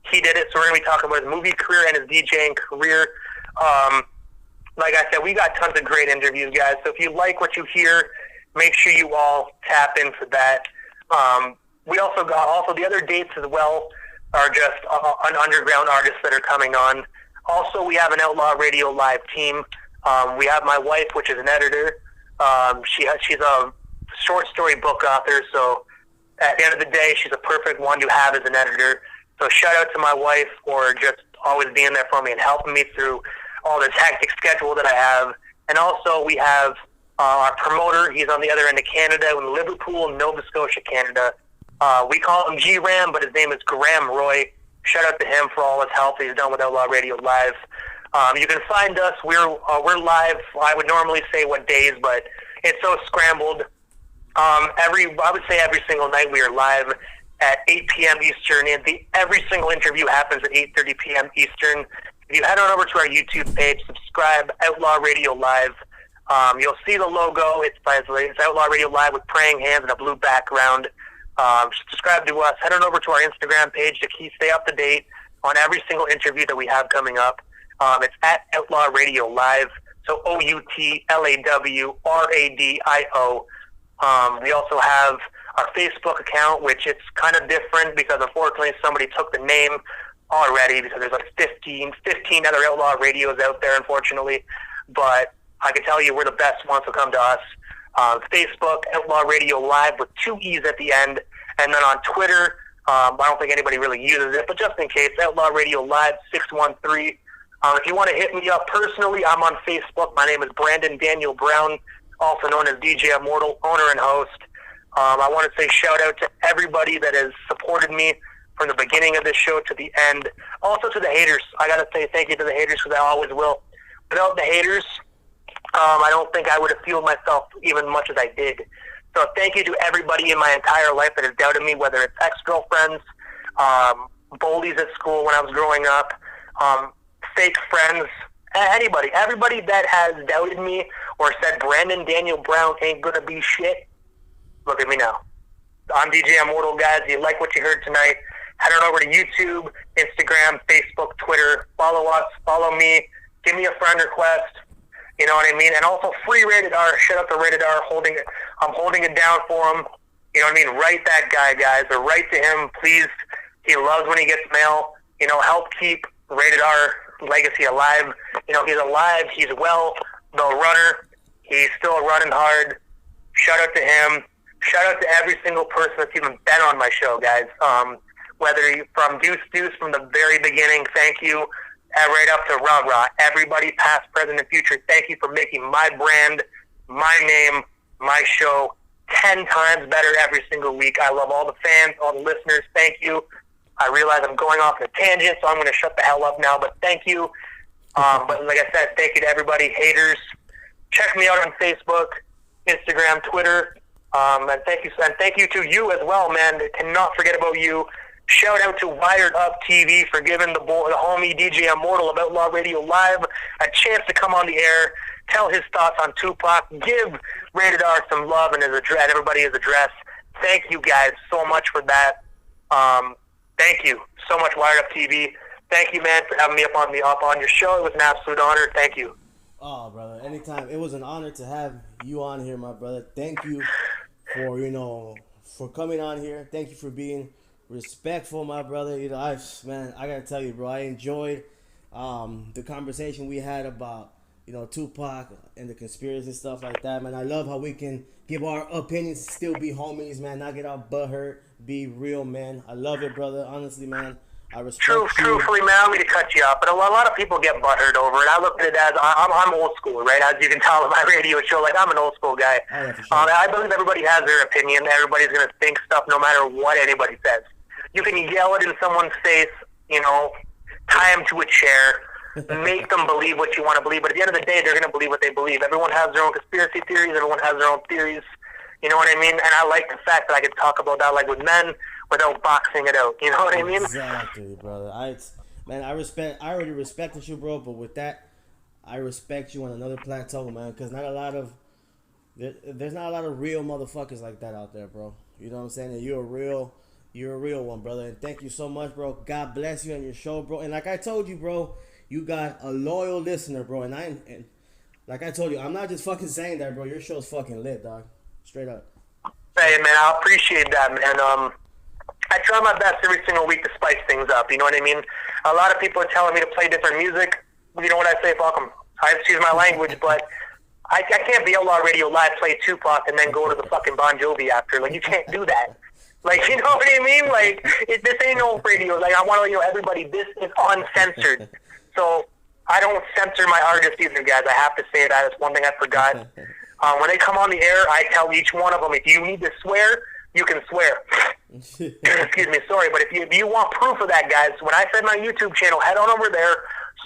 he did it. So we're gonna be talking about his movie career and his DJing career. Like I said, we got tons of great interviews, guys. So if you like what you hear, make sure you all tap in for that. We also got the other dates as well are just an underground artists that are coming on. Also, we have an Outlaw Radio Live team. We have my wife, which is an editor. She's a short story book author, so at the end of the day, she's a perfect one to have as an editor. So shout out to my wife for just always being there for me and helping me through all this hectic schedule that I have. And also, we have our promoter. He's on the other end of Canada in Liverpool, Nova Scotia, Canada. We call him G-Ram, but his name is Graham Roy. Shout out to him for all his help he's done with Outlaw Radio Live. You can find us. We're live. I would normally say what days, but it's so scrambled. I would say every single night we are live at 8 p.m. Eastern, and every single interview happens at 8:30 p.m. Eastern. If you head on over to our YouTube page, subscribe, Outlaw Radio Live. You'll see the logo. It's Outlaw Radio Live with praying hands and a blue background. Subscribe to us. Head on over to our Instagram page to stay up to date on every single interview that we have coming up. It's at Outlaw Radio Live, so OUTLAWRADIO. We also have our Facebook account, which it's kind of different because unfortunately somebody took the name already because there's like 15 other Outlaw radios out there, unfortunately. But I can tell you we're the best ones, so come to us. Facebook, Outlaw Radio Live with 2 E's at the end. And then on Twitter, I don't think anybody really uses it, but just in case, Outlaw Radio Live 613. If you want to hit me up personally, I'm on Facebook. My name is Brandon Daniel Brown, also known as DJ Immortal, owner and host. I want to say shout out to everybody that has supported me from the beginning of this show to the end. Also to the haters. I got to say thank you to the haters because I always will. Without the haters, I don't think I would have fueled myself even much as I did. So thank you to everybody in my entire life that has doubted me, whether it's ex-girlfriends, bullies at school when I was growing up, fake friends, anybody. Everybody that has doubted me or said Brandon Daniel Brown ain't going to be shit, look at me now. I'm DJ Immortal, guys. If you like what you heard tonight, head on over to YouTube, Instagram, Facebook, Twitter. Follow us, follow me, give me a friend request. You know what I mean? And also free Rated R. Shout out to Rated R. I'm holding it down for him. You know what I mean? Write that guy, guys, or write to him, please. He loves when he gets mail. You know, help keep Rated R legacy alive. You know, he's alive. He's well. The runner. He's still running hard. Shout out to him. Shout out to every single person that's even been on my show, guys. Whether you from Deuce from the very beginning, thank you. Right up to Rah Rah. Everybody, past, present, and future, thank you for making my brand, my name, my show 10 times better every single week. I love all the fans, all the listeners. Thank you. I realize I'm going off on a tangent, so I'm going to shut the hell up now, but thank you. But like I said, thank you to everybody. Haters, check me out on Facebook, Instagram, Twitter. And thank you to you as well, man. I cannot forget about you. Shout out to Wired Up TV for giving the homie DJ Immortal of Outlaw Radio Live a chance to come on the air, tell his thoughts on Tupac, give Rated R some love and everybody his address. Thank you guys so much for that. Thank you so much, Wired Up TV. Thank you, man, for having me up on your show. It was an absolute honor. Thank you. Oh, brother, anytime. It was an honor to have you on here, my brother. Thank you for coming on here. Thank you for being respectful, my brother. You know, I gotta tell you, bro, I enjoyed the conversation we had about, you know, Tupac and the conspiracy and stuff like that, man. I love how we can give our opinions, still be homies, man, not get our butt hurt, be real, man. I love it, brother. Honestly, man, I respect you. Truthfully, man, I don't mean to cut you off, but a lot of people get butthurt over it. I look at it as I'm old school, right? As you can tell in my radio show, like, I'm an old school guy. Oh, yeah, for sure. I believe everybody has their opinion. Everybody's going to think stuff no matter what anybody says. You can yell it in someone's face, you know, tie them to a chair, make them believe what you want to believe, but at the end of the day, they're going to believe what they believe. Everyone has their own conspiracy theories. Everyone has their own theories. You know what I mean? And I like the fact that I can talk about that, like with men, without boxing it out. You know what I mean? Exactly, brother. I already respected you, bro, but with that, I respect you on another plateau, man, because there's not a lot of real motherfuckers like that out there, bro. You know what I'm saying? And you're a real one, brother. And thank you so much, bro. God bless you on your show, bro. And like I told you, bro, you got a loyal listener, bro. And like I told you, I'm not just fucking saying that, bro. Your show's fucking lit, dog. Straight up. Hey, man, I appreciate that, man. I try my best every single week to spice things up. You know what I mean? A lot of people are telling me to play different music. You know what I say? Fuck them. I excuse my language, but I can't be Outlaw Radio Live, play Tupac, and then go to the fucking Bon Jovi after. Like, you can't do that. Like, you know what I mean? Like, this ain't no radio. Like, I want to let you know, everybody, this is uncensored. So, I don't censor my artists either, guys. I have to say that. It's one thing I forgot. When they come on the air, I tell each one of them, if you need to swear, you can swear. Excuse me, sorry. But if you want proof of that, guys, when I said my YouTube channel, head on over there,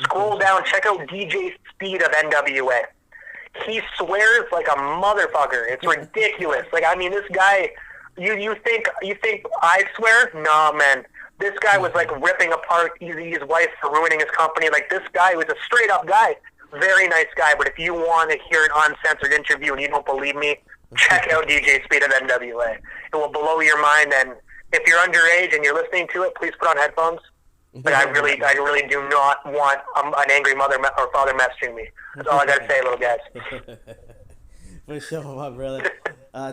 scroll down, check out DJ Speed of NWA. He swears like a motherfucker. It's ridiculous. Like, I mean, this guy... You think I swear? Nah, man. This guy was like ripping apart Eazy's wife for ruining his company. Like, this guy was a straight up guy. Very nice guy. But if you want to hear an uncensored interview and you don't believe me, check out DJ Speed of NWA. It will blow your mind. And if you're underage and you're listening to it, please put on headphones. But I really do not want an angry mother or father messaging me. That's all I got to say, little guys. For sure, my brother.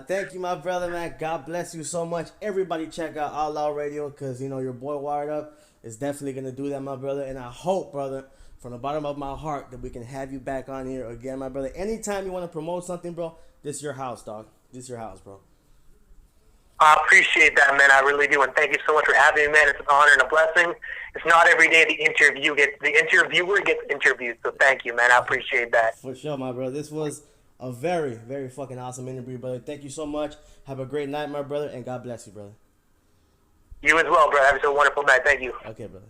Thank you, my brother, man. God bless you so much. Everybody check out Outlaw Radio because, you know, your boy Wired Up is definitely going to do that, my brother. And I hope, brother, from the bottom of my heart that we can have you back on here again, my brother. Anytime you want to promote something, bro, this is your house, dog. This is your house, bro. I appreciate that, man. I really do. And thank you so much for having me, man. It's an honor and a blessing. It's not every day the interviewer gets interviewed. So thank you, man. I appreciate that. For sure, my brother. This was a very, very fucking awesome interview, brother. Thank you so much. Have a great night, my brother, and God bless you, brother. You as well, brother. Have a wonderful night. Thank you. Okay, brother.